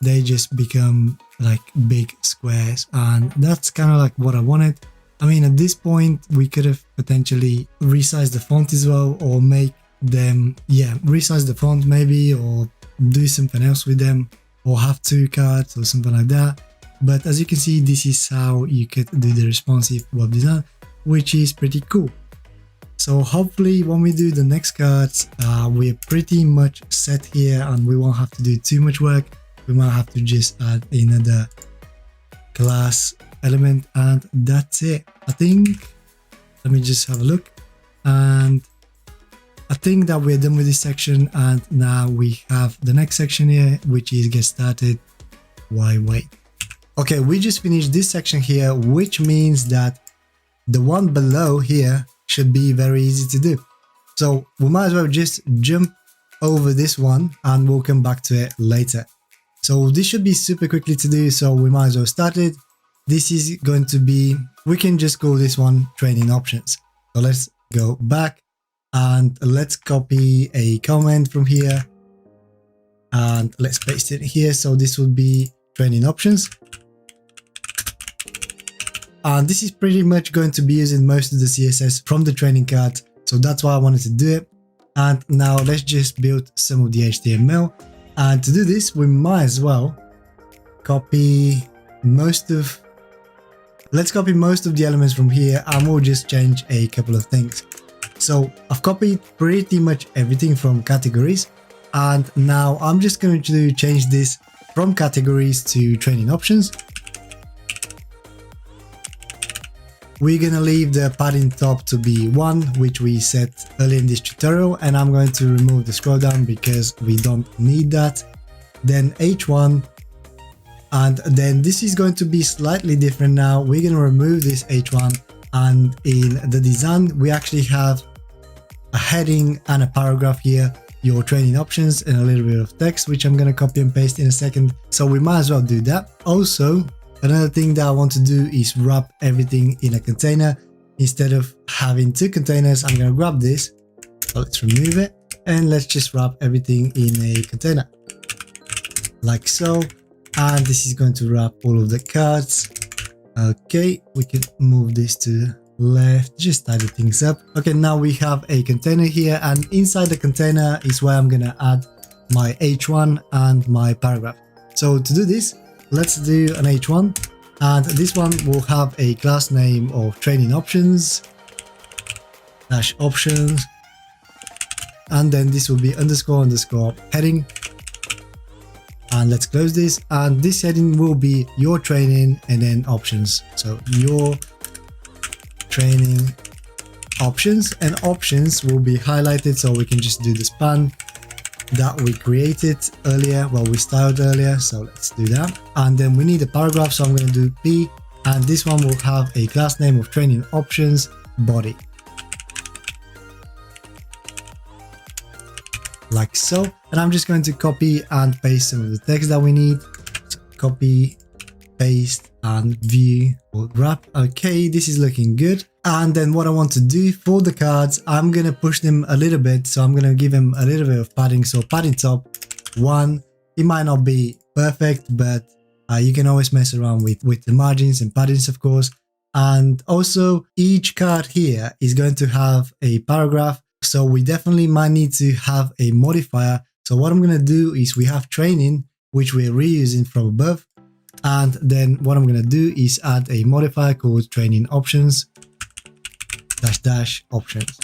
they just become like big squares, and that's kind of like what I wanted. I mean, at this point we could have potentially resized the font as well, or make them, resize the font maybe, or do something else with them, or have 2 cards or something like that. But as you can see, this is how you could do the responsive web design, which is pretty cool. So hopefully when we do the next cards, we're pretty much set here and we won't have to do too much work. We might have to just add another class element, and that's it. I think, let me just have a look, and I think that we're done with this section, and now we have the next section here, which is get started, why wait. Okay, we just finished this section here, which means that the one below here should be very easy to do. So we might as well just jump over this one and we'll come back to it later. So this should be super quickly to do, so we might as well start it. This is going to be, we can just call this one training options. So let's go back and let's copy a comment from here and let's paste it here. So this will be training options. And this is pretty much going to be using most of the CSS from the training card. So that's why I wanted to do it. And now let's just build some of the HTML. And to do this, we might as well copy most of, let's copy most of the elements from here, and we'll just change a couple of things. So I've copied pretty much everything from categories. And now I'm just going to change this from categories to training options. we're gonna leave the padding top to be 1, which we set earlier in this tutorial, and I'm going to remove the scroll down because we don't need that. Then H1, and then this is going to be slightly different now. We're gonna remove this H1, and in the design we actually have a heading and a paragraph here, your training options, and a little bit of text, which I'm gonna copy and paste in a second. So we might as well do that. Also, another thing that I want to do is wrap everything in a container. Instead of having 2 containers, I'm gonna grab this. So let's remove it, and let's just wrap everything in a container. Like so. And this is going to wrap all of the cards. Okay, we can move this to left, just tidy things up. Okay, now we have a container here, and inside the container is where I'm gonna add my H1 and my paragraph. So to do this, let's do an H1, and this one will have a class name of training options dash options, and then this will be underscore underscore heading. And let's close this, and this heading will be your training and then options. So your training options, and options will be highlighted, so we can just do the span that we created earlier, well, we styled earlier. So let's do that. And then we need a paragraph, so I'm going to do P, and this one will have a class name of training options body. Like so. And I'm just going to copy and paste some of the text that we need. So copy, paste, and view or wrap. Okay, this is looking good. And then what I want to do for the cards, I'm going to push them a little bit. So I'm going to give them a little bit of padding. So padding top 1. It might not be perfect, but you can always mess around with the margins and paddings, of course. And also each card here is going to have a paragraph. So we definitely might need to have a modifier. So what I'm going to do is we have training, which we're reusing from above. And then what I'm going to do is add a modifier called training options dash dash options.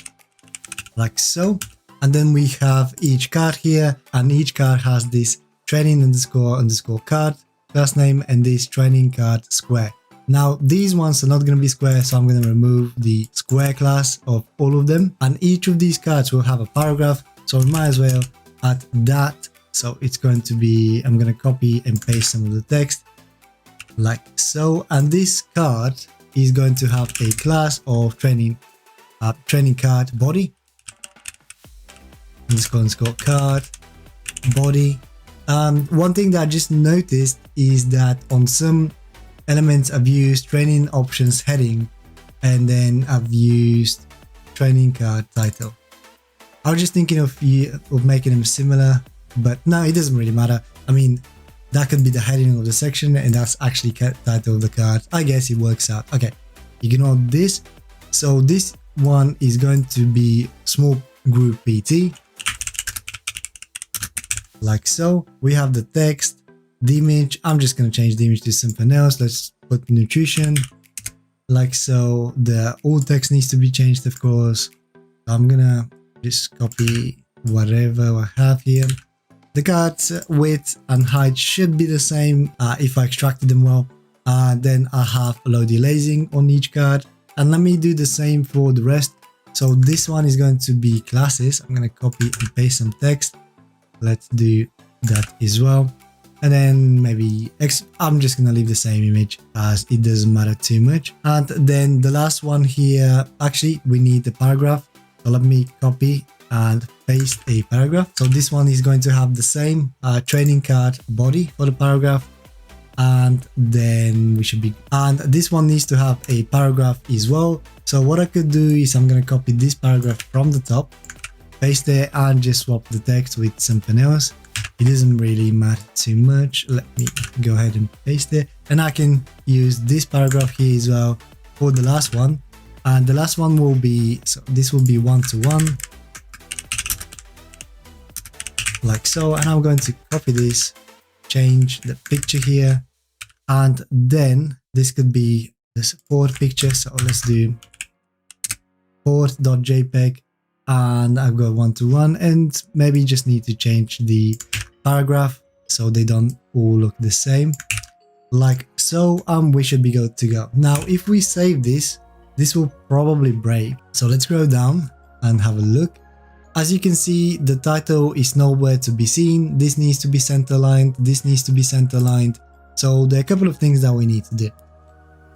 Like so. And then we have each card here, and each card has this training underscore underscore card class name and this training card square. Now these ones are not going to be square, so I'm going to remove the square class of all of them, and each of these cards will have a paragraph, so we might as well add that. So it's going to be, I'm going to copy and paste some of the text like so, and this card is going to have a class of training card body underscore card body. One thing that I just noticed is that on some elements I've used training options heading, and then I've used training card title. I was just thinking of making them similar, but no, it doesn't really matter. I mean, that could be the heading of the section, and that's actually title of the card. I guess it works out. Okay, ignore this. So this one is going to be small group PT. Like so. We have the text, the image. I'm just going to change the image to something else. Let's put nutrition. Like so. The all text needs to be changed, of course. I'm going to just copy whatever I have here. The card's width and height should be the same if I extracted them well. Then I have low delazing on each card. And let me do the same for the rest. So this one is going to be classes. I'm going to copy and paste some text. Let's do that as well. And then maybe I'm just going to leave the same image as it doesn't matter too much. And then the last one here, actually we need the paragraph. So let me copy and paste a paragraph. So this one is going to have the same training card body for the paragraph. And then we should be, and this one needs to have a paragraph as well. So what I could do is I'm going to copy this paragraph from the top, paste it, and just swap the text with something else. It doesn't really matter too much. Let me go ahead and paste it, and I can use this paragraph here as well for the last one. And the last one will be, so this will be 1-to-1 like so. And I'm going to copy this, change the picture here, and then this could be the support picture. So let's do port.jpg, and I've got 1-to-1, and maybe just need to change the paragraph so they don't all look the same like so. We should be good to go. Now if we save this this will probably break. So let's scroll down and have a look. As you can see, the title is nowhere to be seen. This needs to be center aligned. This needs to be center aligned. So there are a couple of things that we need to do.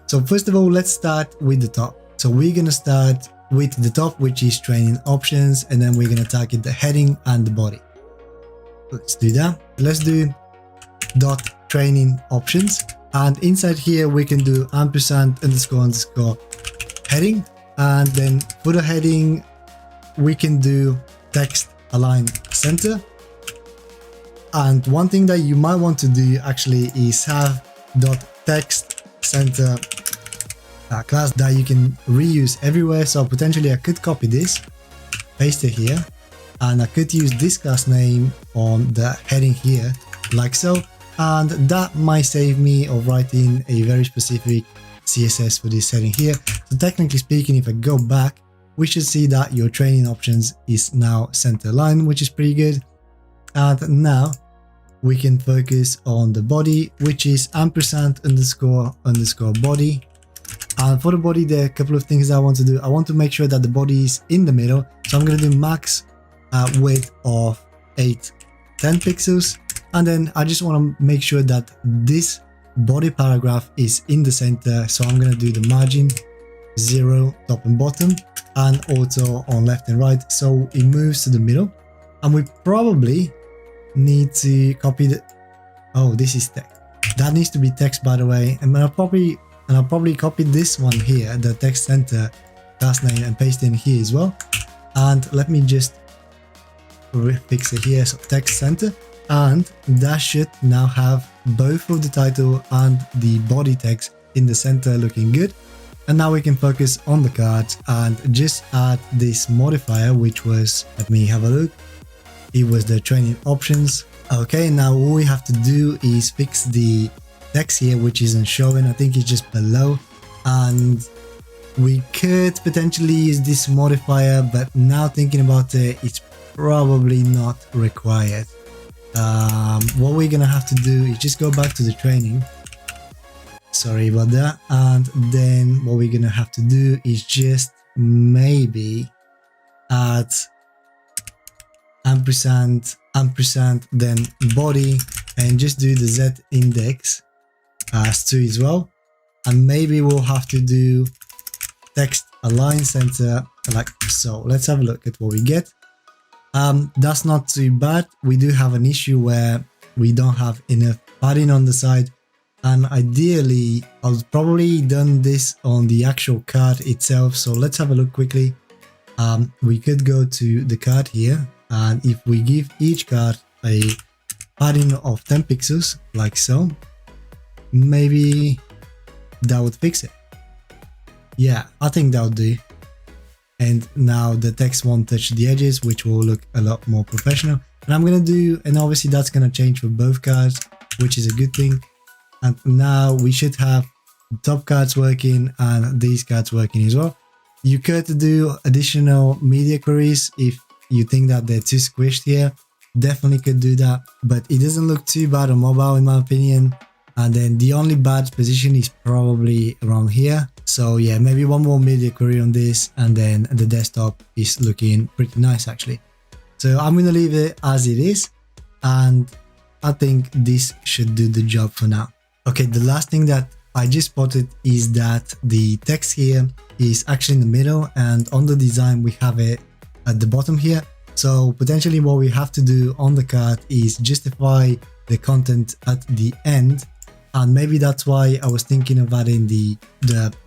So first of all, let's start with the top. So we're going to start with the top, which is training options, and then we're going to target the heading and the body. Let's do that. Let's do dot training options, and inside here we can do __ heading, and then for the heading we can do text align center. And one thing that you might want to do actually is have dot text center class that you can reuse everywhere. So potentially I could copy this, paste it here, and I could use this class name on the heading here like so, and that might save me of writing a very specific CSS for this heading here. So technically speaking, if I go back, we should see that your training options is now center aligned, which is pretty good. And now we can focus on the body, which is __ body. And for the body, there are a couple of things that I want to do. I want to make sure that the body is in the middle. So I'm going to do max width of 810 pixels. And then I just want to make sure that this body paragraph is in the center. So I'm going to do the margin 0 top and bottom, and also on left and right, so it moves to the middle. And we probably need to copy the, oh, this is text. That needs to be text, by the way. And I'll probably copy this one here, the text center class name, and paste it in here as well. And let me just fix it here. So text center, and that should now have both of the title and the body text in the center, looking good. And now we can focus on the cards and just add this modifier, which was, let me have a look, it was the training options. Okay, now all we have to do is fix the text here, which isn't showing. I think it's just below, and we could potentially use this modifier, but now thinking about it, it's probably not required. What we're gonna have to do is just go back to the training, sorry about that, and then what we're gonna have to do is just maybe add ampersand then body, and just do the Z index as 2 as well. And maybe we'll have to do text align center like so. Let's have a look at what we get. That's not too bad. We do have an issue where we don't have enough padding on the side, and ideally I've probably done this on the actual card itself. So let's have a look quickly. We could go to the card here, and if we give each card a padding of 10 pixels like so, maybe that would fix it. Yeah, I think that would do. And now the text won't touch the edges, which will look a lot more professional. And I'm gonna do, and obviously that's gonna change for both cards, which is a good thing. And now we should have the top cards working and these cards working as well. You could do additional media queries if you think that they're too squished here. Definitely could do that, but it doesn't look too bad on mobile in my opinion. And then the only bad position is probably around here. So yeah, maybe one more media query on this, and then the desktop is looking pretty nice actually. So I'm going to leave it as it is, and I think this should do the job for now. Okay, the last thing that I just spotted is that the text here is actually in the middle, and on the design we have it at the bottom here. So potentially what we have to do on the card is justify the content at the end. And maybe that's why I was thinking of adding the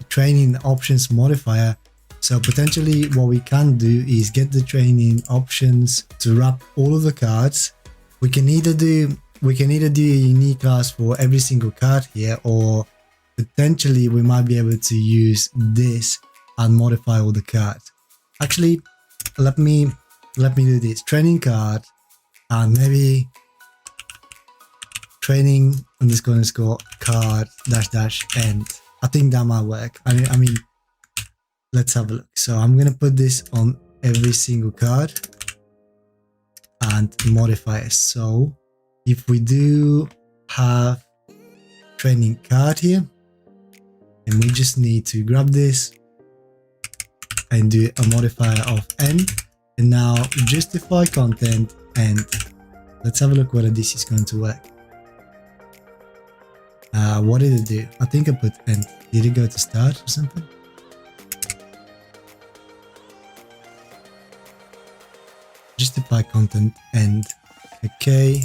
training options modifier. So potentially what we can do is get the training options to wrap all of the cards. We can either do a unique class for every single card here, or potentially we might be able to use this and modify all the cards. Actually, let me do this. Training card, and maybe training __ card -- end. I think that might work. I mean, let's have a look. So I'm gonna put this on every single card and modify it. So if we do have training card here, and we just need to grab this and do a modifier of end. And now justify content and let's have a look whether this is going to work. What did it do? I think I put end. Did it go to start or something? Justify content end. Okay.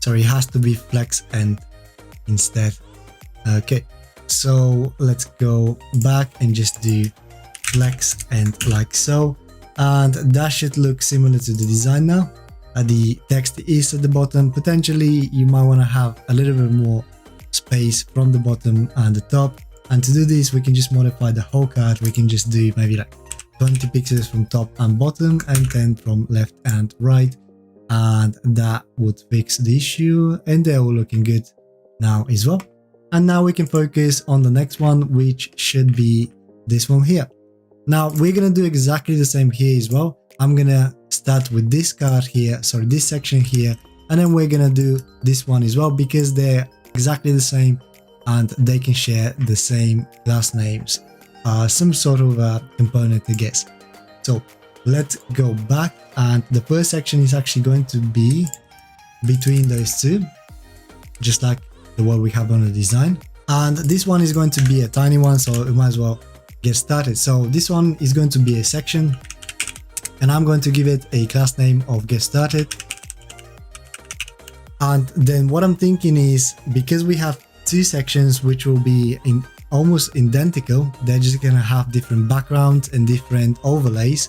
Sorry, it has to be flex end instead. Okay, so let's go back and just do flex end like so, and that should look similar to the design now. The text is at the bottom. Potentially you might want to have a little bit more space from the bottom and the top, and to do this we can just modify the whole card. We can just do maybe like 20 pixels from top and bottom and 10 from left and right, and that would fix the issue, and they're all looking good now as well. And now we can focus on the next one, which should be this one here. Now we're gonna do exactly the same here as well. I'm gonna start with this card here, sorry, this section here, and then we're gonna do this one as well because they're exactly the same and they can share the same class names, some sort of component, I guess. So let's go back, and the first section is actually going to be between those two, just like the one we have on the design. And this one is going to be a tiny one, so we might as well get started. So this one is going to be a section, and I'm going to give it a class name of get started. And then what I'm thinking is, because we have two sections which will be in almost identical, they're just gonna have different backgrounds and different overlays.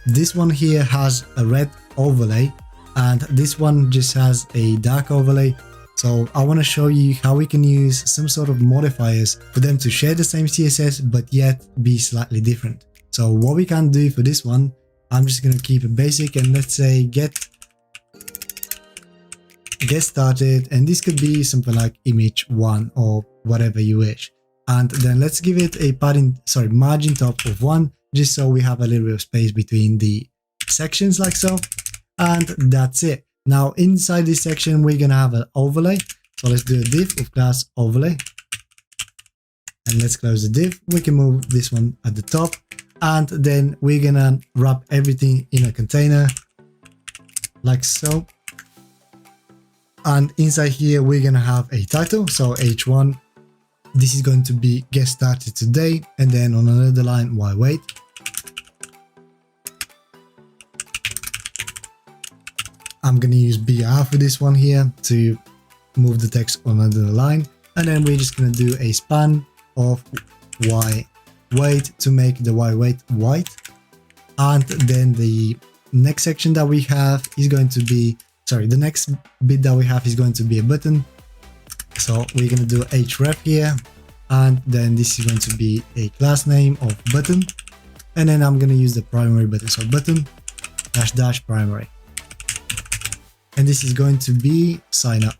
This one here has a red overlay and this one just has a dark overlay. So I want to show you how we can use some sort of modifiers for them to share the same CSS but yet be slightly different. So what we can do for this one, I'm just going to keep it basic and let's say get started, and this could be something like image 1 or whatever you wish. And then let's give it a margin top of 1, just so we have a little bit of space between the sections like so. And that's it. Now inside this section we're gonna have an overlay, so let's do a div of class overlay, and let's close the div. We can move this one at the top, and then we're gonna wrap everything in a container like so. And inside here we're gonna have a title, so h1, this is going to be get started today, and then on another line why wait. I'm going to use BR for this one here to move the text on another line, and then we're just going to do a span of why wait to make the why wait white. And then the next section that we have is going to be, the next bit that we have is going to be a button. So we're going to do href here, and then this is going to be a class name of button, and then I'm going to use the primary button, so button -- primary. And this is going to be sign up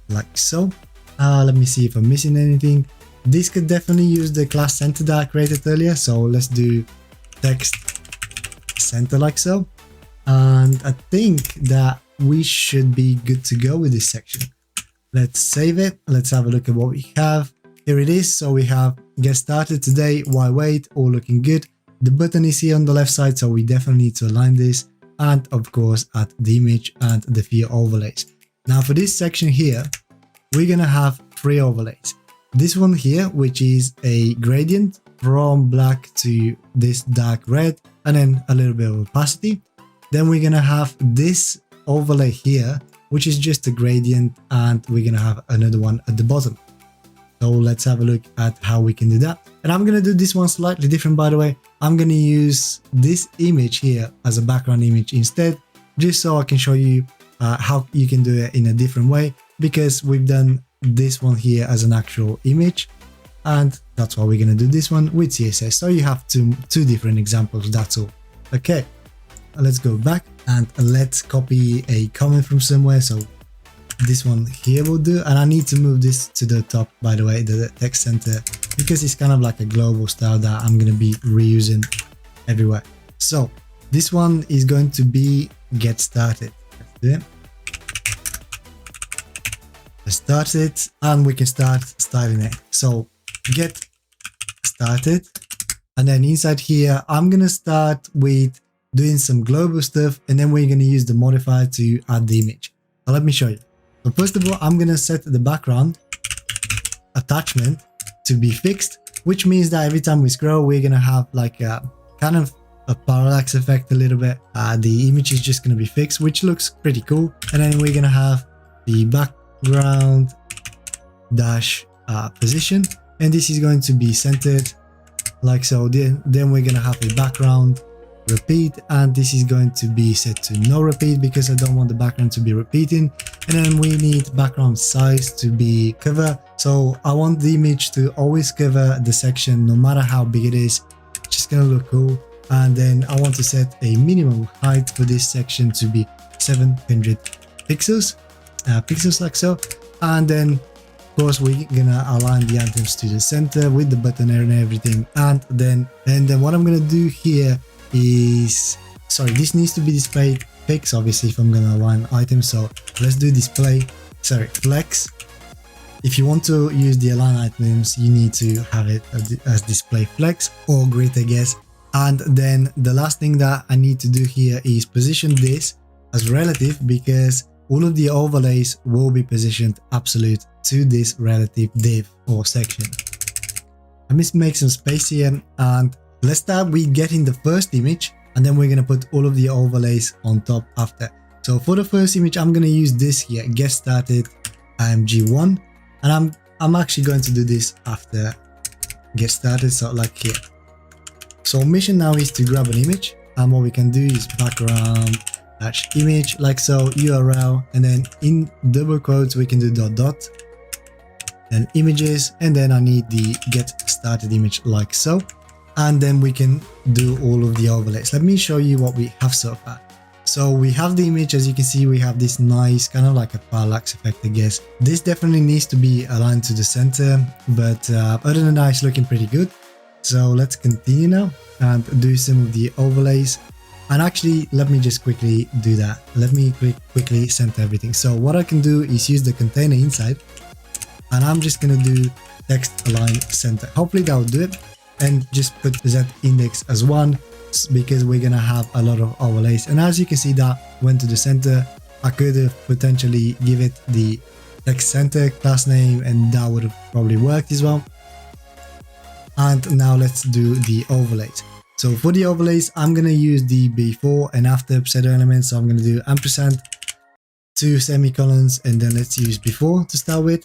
like so. Let me see if I'm missing anything. This could definitely use the class center that I created earlier, so let's do text center like so. And I think that we should be good to go with this section. Let's save it. Let's have a look at what we have. Here it is. So we have get started today, why wait, all looking good. The button is here on the left side, so we definitely need to align this. And of course add the image and the 4 overlays. Now for this section here, we're gonna have 3 overlays. This one here, which is a gradient from black to this dark red, and then a little bit of opacity. Then we're gonna have this overlay here, which is just a gradient, and we're gonna have another one at the bottom. So let's have a look at how we can do that. And I'm gonna do this one slightly different, by the way. I'm gonna use this image here as a background image instead, just so I can show you how you can do it in a different way, because we've done this one here as an actual image, and that's why we're gonna do this one with CSS. So you have two different examples, that's all. Okay, let's go back and let's copy a comment from somewhere. So this one here will do, and I need to move this to the top, by the way, the text center, because it's kind of like a global style that I'm going to be reusing everywhere. So this one is going to be get started. Yeah. Let's start it and we can start styling it. So get started. And then inside here, I'm going to start with doing some global stuff, and then we're going to use the modifier to add the image. So let me show you. So first of all, I'm going to set the background attachment to be fixed, which means that every time we scroll, we're going to have like a kind of a parallax effect a little bit. The image is just going to be fixed, which looks pretty cool. And then we're going to have the background dash position, and this is going to be centered like so. Then we're going to have a background repeat, and this is going to be set to no repeat because I don't want the background to be repeating. And then we need background size to be cover, so I want the image to always cover the section no matter how big it is. It's just gonna look cool. And then I want to set a minimum height for this section to be 700 pixels like so. And then of course we're gonna align the items to the center with the button and everything. And then what I'm gonna do here is, sorry, this needs to be displayed fixed obviously if I'm gonna align items. So let's do flex. If you want to use the align items, you need to have it as display flex or grid, I guess. And then the last thing that I need to do here is position this as relative, because all of the overlays will be positioned absolute to this relative div or section. Let me make some space here, and let's start with getting the first image, and then we're going to put all of the overlays on top after. So for the first image, I'm going to use this here, get started img1, and I'm actually going to do this after get started, so like here. So mission now is to grab an image, and what we can do is background dash image like so, URL, and then in double quotes we can do dot, then images, and then I need the get started image like so. And then we can do all of the overlays. Let me show you what we have so far. So we have the image, as you can see, we have this nice kind of like a parallax effect, I guess. This definitely needs to be aligned to the center, but other than that, it's looking pretty good. So let's continue now and do some of the overlays. And actually, let me just quickly do that. Let me quickly center everything. So what I can do is use the container inside, and I'm just going to do text align center. Hopefully that will do it. And just put z index as 1 because we're gonna have a lot of overlays. And as you can see, that went to the center. I could have potentially give it the text center class name, and that would have probably worked as well. And now let's do the overlays. So for the overlays, I'm gonna use the before and after pseudo elements. So I'm gonna do ampersand, 2 semicolons, and then let's use before to start with.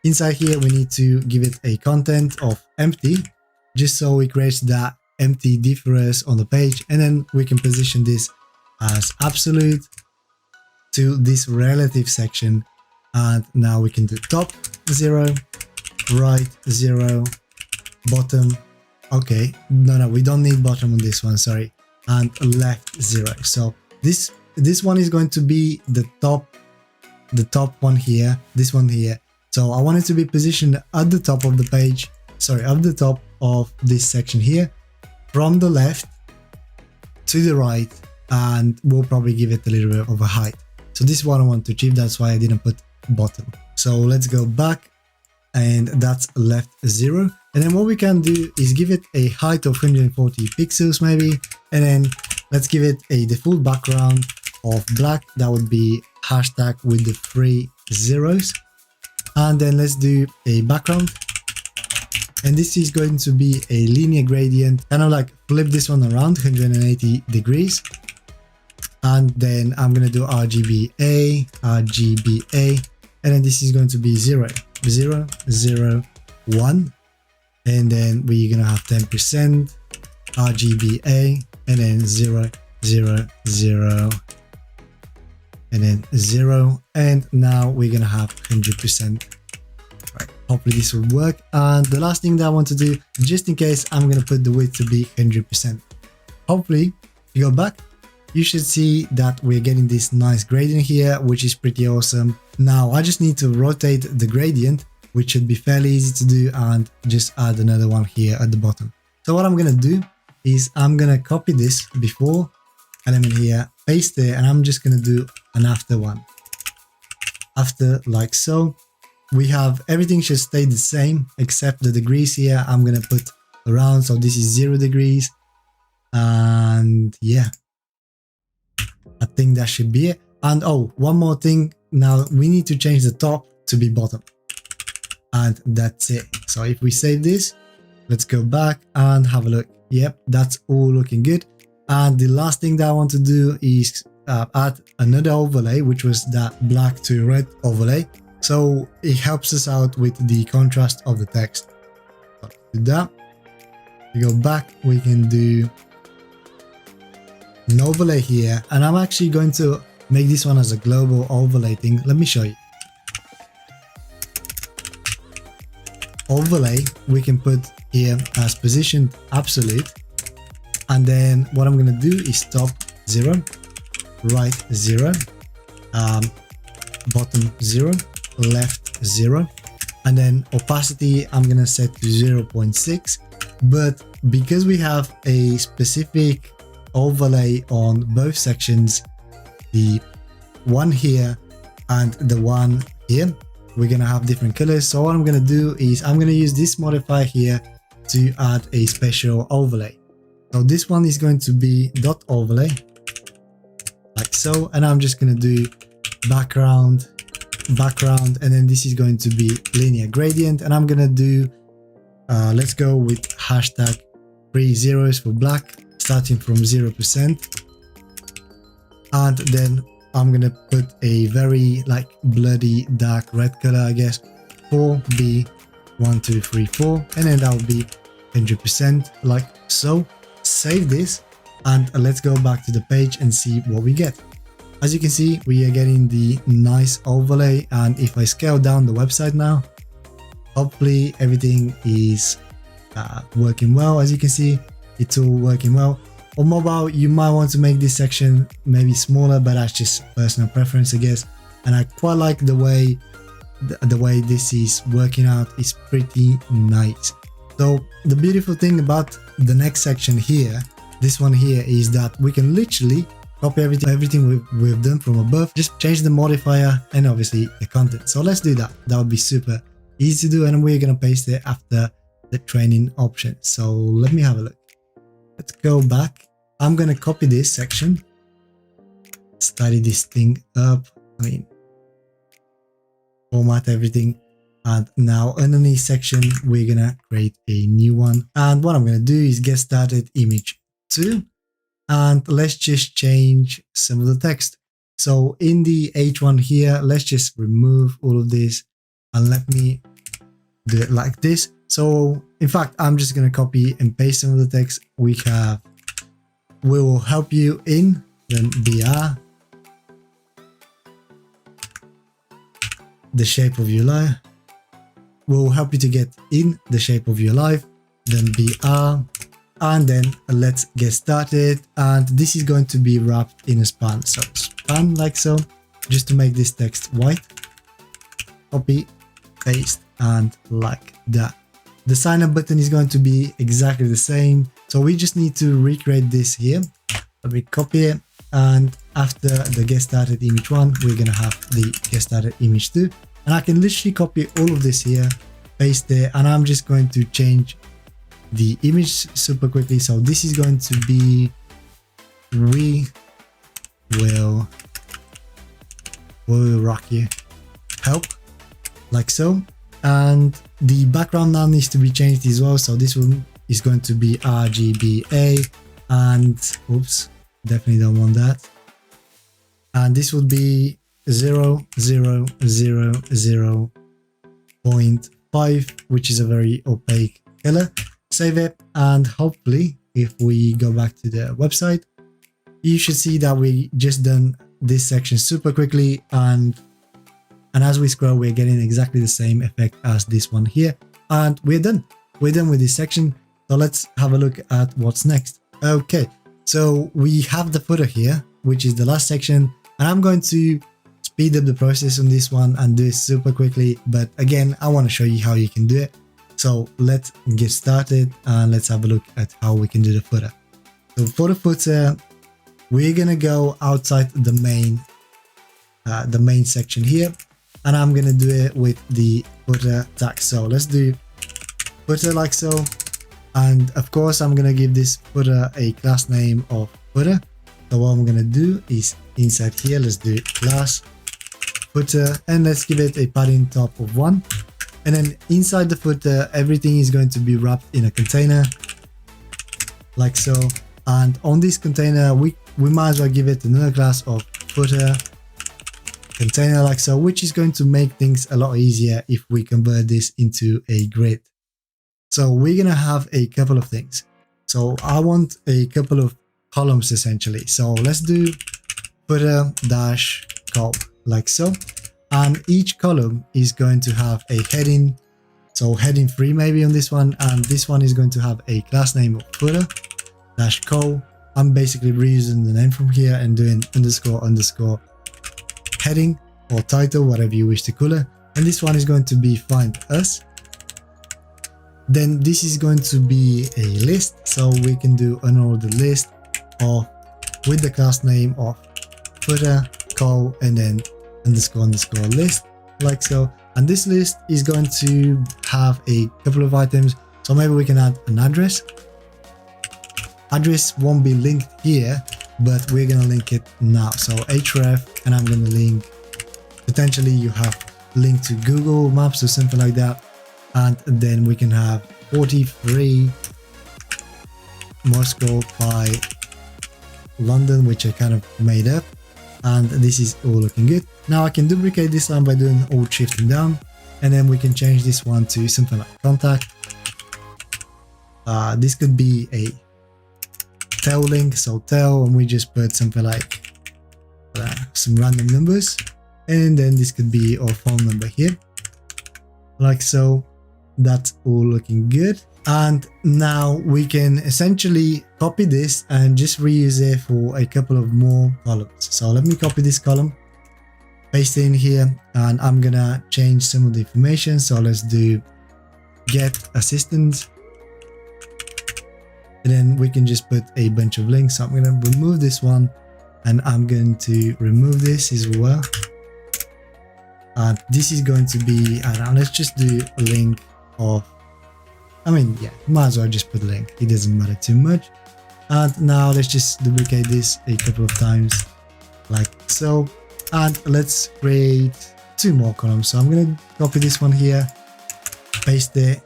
Inside here, we need to give it a content of empty, just so it creates that empty div for us on the page. And then we can position this as absolute to this relative section. And now we can do top 0, right 0, bottom. Okay, no, we don't need bottom on this one, sorry. And left 0. So this one is going to be the top one here, this one here. So I want it to be positioned at the top of the page, at the top of this section here, from the left to the right, and we'll probably give it a little bit of a height. So this is what I want to achieve, that's why I didn't put bottom. So let's go back, and that's left 0. And then what we can do is give it a height of 140 pixels maybe, and then let's give it a default background of black. That would be hashtag with the 3 zeros. And then let's do a background, and this is going to be a linear gradient, kind of like flip this one around 180 degrees. And then I'm going to do RGBA, and then this is going to be 0, 0, 0, 1, and then we're going to have 10% RGBA, and then 0, 0, 0, and then 0, and now we're gonna have 100%. Right, hopefully this will work. And the last thing that I want to do, just in case, I'm gonna put the width to be 100%. Hopefully, if you go back, you should see that we're getting this nice gradient here, which is pretty awesome. Now I just need to rotate the gradient, which should be fairly easy to do, and just add another one here at the bottom. So what I'm gonna do is I'm gonna copy this before, element here, paste it, and I'm just going to do an after one. After, like so. We have everything should stay the same except the degrees here. I'm going to put around, so this is 0 degrees. And yeah, I think that should be it. And oh, one more thing. Now we need to change the top to be bottom. And that's it. So if we save this, let's go back and have a look. Yep, that's all looking good. And the last thing that I want to do is add another overlay, which was that black to red overlay. So it helps us out with the contrast of the text. So to do that, we go back, we can do an overlay here. And I'm actually going to make this one as a global overlay thing. Let me show you. Overlay, we can put here as position absolute. And then what I'm going to do is top 0, right 0, bottom 0, left 0, and then opacity I'm going to set to 0.6. But because we have a specific overlay on both sections, the one here and the one here, we're going to have different colors. So what I'm going to do is I'm going to use this modifier here to add a special overlay. So this one is going to be dot overlay, like so, and I'm just going to do background, and then this is going to be linear gradient, and I'm going to do let's go with hashtag 3 zeros for black, starting from 0%, and then I'm going to put a very like bloody dark red color, I guess, 4B1234, and then that will be 100%, like so. Save this and let's go back to the page and see what we get. As you can see, we are getting the nice overlay, and if I scale down the website now, hopefully everything is working well. As you can see, it's all working well. On mobile, you might want to make this section maybe smaller, but that's just personal preference, I guess. And I quite like the way this is working out. It's pretty nice. So the beautiful thing about the next section here, this one here, is that we can literally copy everything we've done from above, just change the modifier and obviously the content. So let's do that. That would be super easy to do, and we're gonna paste it after the training option. So let me have a look. Let's go back. I'm gonna copy this section, study this thing up, format everything. And now underneath section, we're gonna create a new one. And what I'm gonna do is get started image 2. And let's just change some of the text. So in the H1 here, let's just remove all of this and let me do it like this. So in fact, I'm just gonna copy and paste some of the text. We will help you in, then BR, the shape of your life. Will help you to get in the shape of your life, then BR, and then let's get started. And this is going to be wrapped in a span, so span like so, just to make this text white. Copy, paste, and like that. The sign up button is going to be exactly the same, so we just need to recreate this here. Let me copy it, and after the get started image 1, we're gonna have the get started image 2. And I can literally copy all of this here, paste it, and I'm just going to change the image super quickly. So this is going to be, we will rock you, help, like so. And the background now needs to be changed as well. So this one is going to be RGBA, and oops, definitely don't want that. And this would be 0.5, which is a very opaque color. Save it, and hopefully if we go back to the website, you should see that we just done this section super quickly, and as we scroll, we're getting exactly the same effect as this one here, and we're done with this section. So let's have a look at what's next. Okay, so we have the footer here, which is the last section, and I'm going to speed up the process on this one and do it super quickly, but again, I want to show you how you can do it. So let's get started and let's have a look at how we can do the footer. So for the footer, we're gonna go outside the main section here, and I'm gonna do it with the footer tag. So let's do footer like so, and of course I'm gonna give this footer a class name of footer. So what I'm gonna do is inside here, let's do class footer, and let's give it a padding top of 1. And then inside the footer, everything is going to be wrapped in a container like so. And on this container, we might as well give it another class of footer container like so, which is going to make things a lot easier if we convert this into a grid. So we're gonna have a couple of things. So I want a couple of columns essentially. So let's do footer dash col like so. And each column is going to have a heading. So heading 3 maybe on this one, and this one is going to have a class name of footer dash col. I'm basically reusing the name from here and doing underscore underscore heading or title, whatever you wish to call it. And this one is going to be find us. Then this is going to be a list, so we can do an order list of with the class name of footer col and then underscore underscore list like so. And this list is going to have a couple of items, so maybe we can add an address. Address won't be linked here, but we're gonna link it now. So href, and I'm gonna link, potentially you have link to Google Maps or something like that. And then we can have 43 Moscow by London, which I kind of made up. And this is all looking good. Now I can duplicate this one by doing Alt Shift and down, and then we can change this one to something like contact. This could be a tel link, so tel, and we just put something like some random numbers, and then this could be our phone number here, like so. That's all looking good. And now we can essentially copy this and just reuse it for a couple of more columns. So let me copy this column, paste it in here, and I'm gonna change some of the information. So let's do get assistant, and then we can just put a bunch of links. So I'm gonna remove this one, and I'm going to remove this as well. And this is going to be, I don't know, let's just do a link of, I mean, yeah, might as well just put a link, it doesn't matter too much. And now let's just duplicate this a couple of times like so, and let's create 2 more columns. So I'm gonna copy this one here, paste it,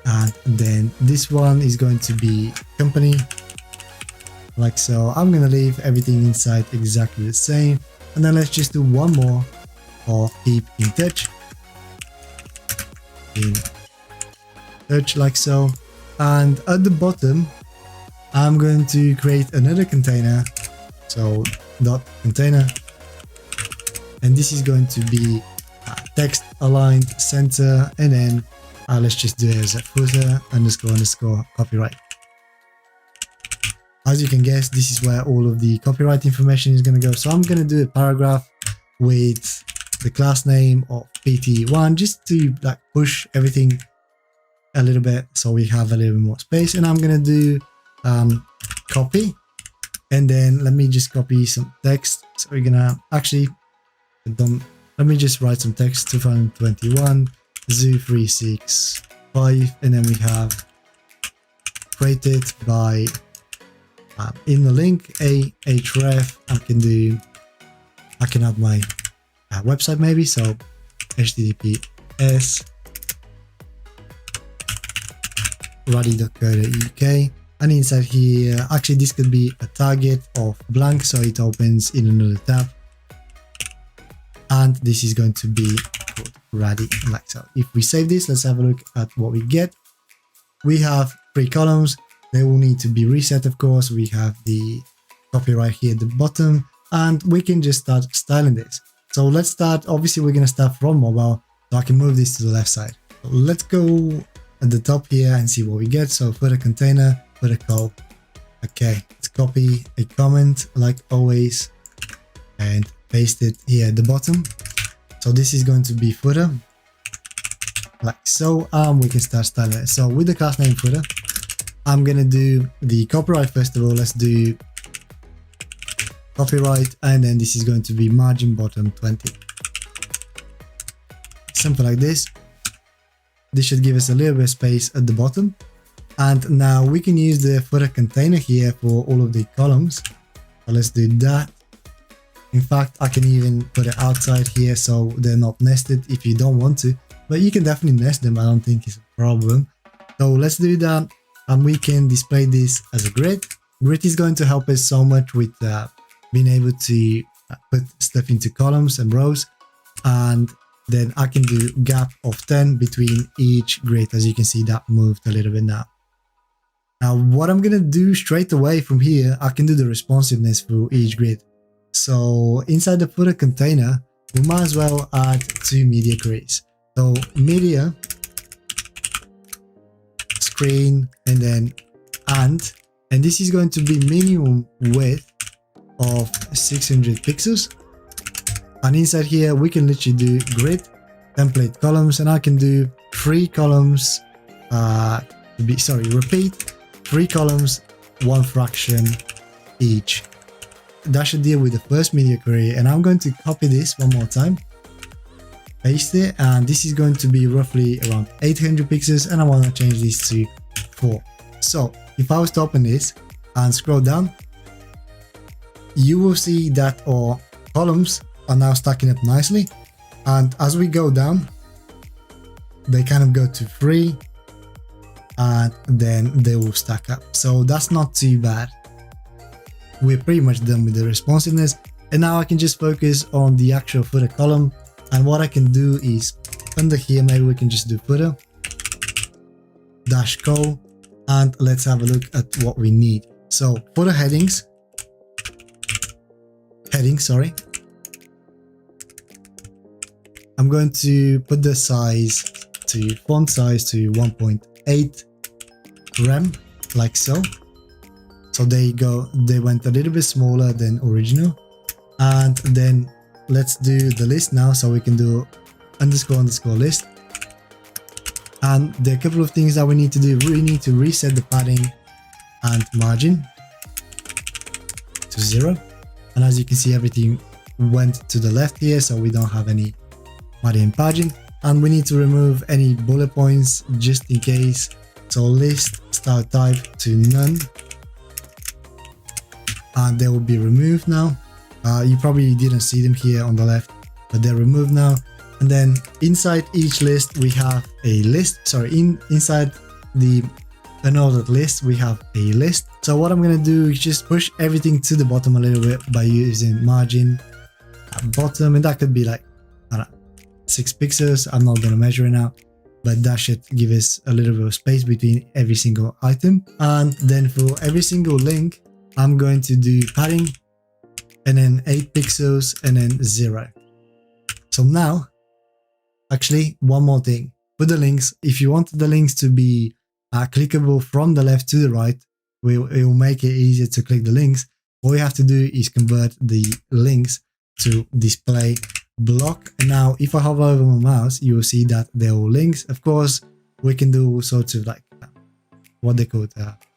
and then this one is going to be company like so. I'm gonna leave everything inside exactly the same, and then let's just do one more of keep in touch like so. And at the bottom I'm going to create another container, so dot container, and this is going to be text aligned center, and then let's just do it as a footer underscore underscore copyright. As you can guess, this is where all of the copyright information is going to go. So I'm going to do a paragraph with the class name of pt1 just to like push everything a little bit so we have a little bit more space. And I'm gonna do copy, and then let me just copy some text. So we're gonna actually let me just write some text. 2021 zoo 365, and then we have created by in the link a href. I can add my website maybe, so https ruddy.co.uk, and inside here actually this could be a target of blank, so it opens in another tab, and this is going to be called Ruddy like so. If we save this, let's have a look at what we get. We have 3 columns. They will need to be reset, of course. We have the copyright here at the bottom, and we can just start styling this. So let's start, obviously we're going to start from mobile, so I can move this to the left side. So let's go at the top here and see what we get. So footer container, footer col. Okay, let's copy a comment like always and paste it here at the bottom. So this is going to be footer like so. We can start styling it. So with the class name footer, I'm gonna do the copyright first of all. Let's do copyright, and then this is going to be margin bottom 20. Something like this. This should give us a little bit of space at the bottom. And now we can use the footer container here for all of the columns. So let's do that. In fact, I can even put it outside here so they're not nested if you don't want to, but you can definitely nest them. I don't think it's a problem. So let's do that, and we can display this as a grid. Grid is going to help us so much with being able to put stuff into columns and rows, and then I can do gap of 10 between each grid. As you can see, that moved a little bit now. Now what I'm gonna do straight away from here, I can do the responsiveness for each grid. So inside the footer container, we might as well add 2 media queries. So media, screen, and then and this is going to be minimum width of 600 pixels. And inside here, we can literally do grid, template columns, and I can do 3 columns, repeat 3 columns, 1 fraction each. That should deal with the first media query, and I'm going to copy this one more time, paste it, and this is going to be roughly around 800 pixels, and I want to change this to 4. So if I was to open this and scroll down, you will see that our columns are now stacking up nicely, and as we go down, they kind of go to 3, and then they will stack up. So that's not too bad. We're pretty much done with the responsiveness, and now I can just focus on the actual footer column. And what I can do is under here, maybe we can just do footer dash co, and let's have a look at what we need. So for the heading, sorry, I'm going to put the size to font size to 1.8 rem, like so. So they went a little bit smaller than original. And then let's do the list now. So we can do underscore list. And there are a couple of things that we need to do. We need to reset the padding and margin to 0. And as you can see, everything went to the left here, so we don't have any padding and margin. And we need to remove any bullet points just in case. So list style type to none. And they will be removed now. You probably didn't see them here on the left, but they're removed now. And then inside each list we have a list. Inside the unordered list we have a list. So what I'm gonna do is just push everything to the bottom a little bit by using margin at bottom, and that could be like, I don't know, 6 pixels. I'm not gonna measure it out, but that should give us a little bit of space between every single item. And then for every single link, I'm going to do padding and then 8 pixels and then 0. So now, actually, one more thing. For the links, if you want the links to be clickable from the left to the right, it will make it easier to click the links. All you have to do is convert the links to display block. And now if I hover over my mouse, you will see that they're all links. Of course, we can do all sorts of like what they call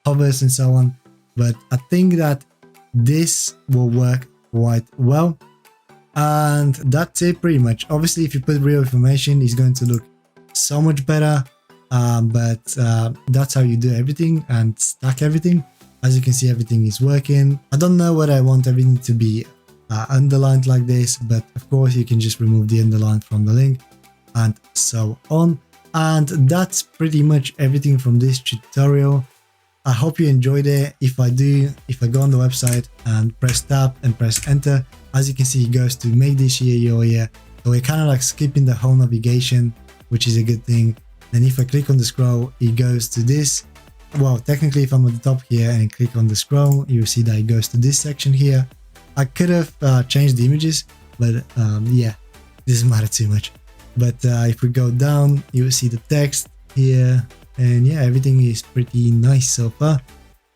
hovers and so on. But I think that this will work quite well. And that's it pretty much. Obviously, if you put real information, it's going to look so much better. But that's how you do everything and stack everything. As you can see, everything is working. I don't know whether I want everything to be underlined like this, but of course you can just remove the underline from the link and so on. And that's pretty much everything from this tutorial. I hope you enjoyed it. If I go on the website and press tab and press enter, as you can see, it goes to make this here. So we're kind of like skipping the whole navigation, which is a good thing. And if I click on the scroll, it goes to this. Well, technically, if I'm at the top here and click on the scroll, you'll see that it goes to this section here. I could have changed the images, but yeah, it doesn't matter too much. But if we go down, you will see the text here. And yeah, everything is pretty nice so far.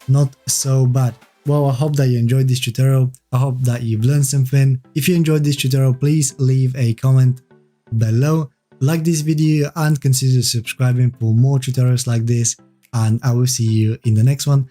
Not so bad. Well, I hope that you enjoyed this tutorial. I hope that you've learned something. If you enjoyed this tutorial, please leave a comment below. Like this video and consider subscribing for more tutorials like this. And I will see you in the next one.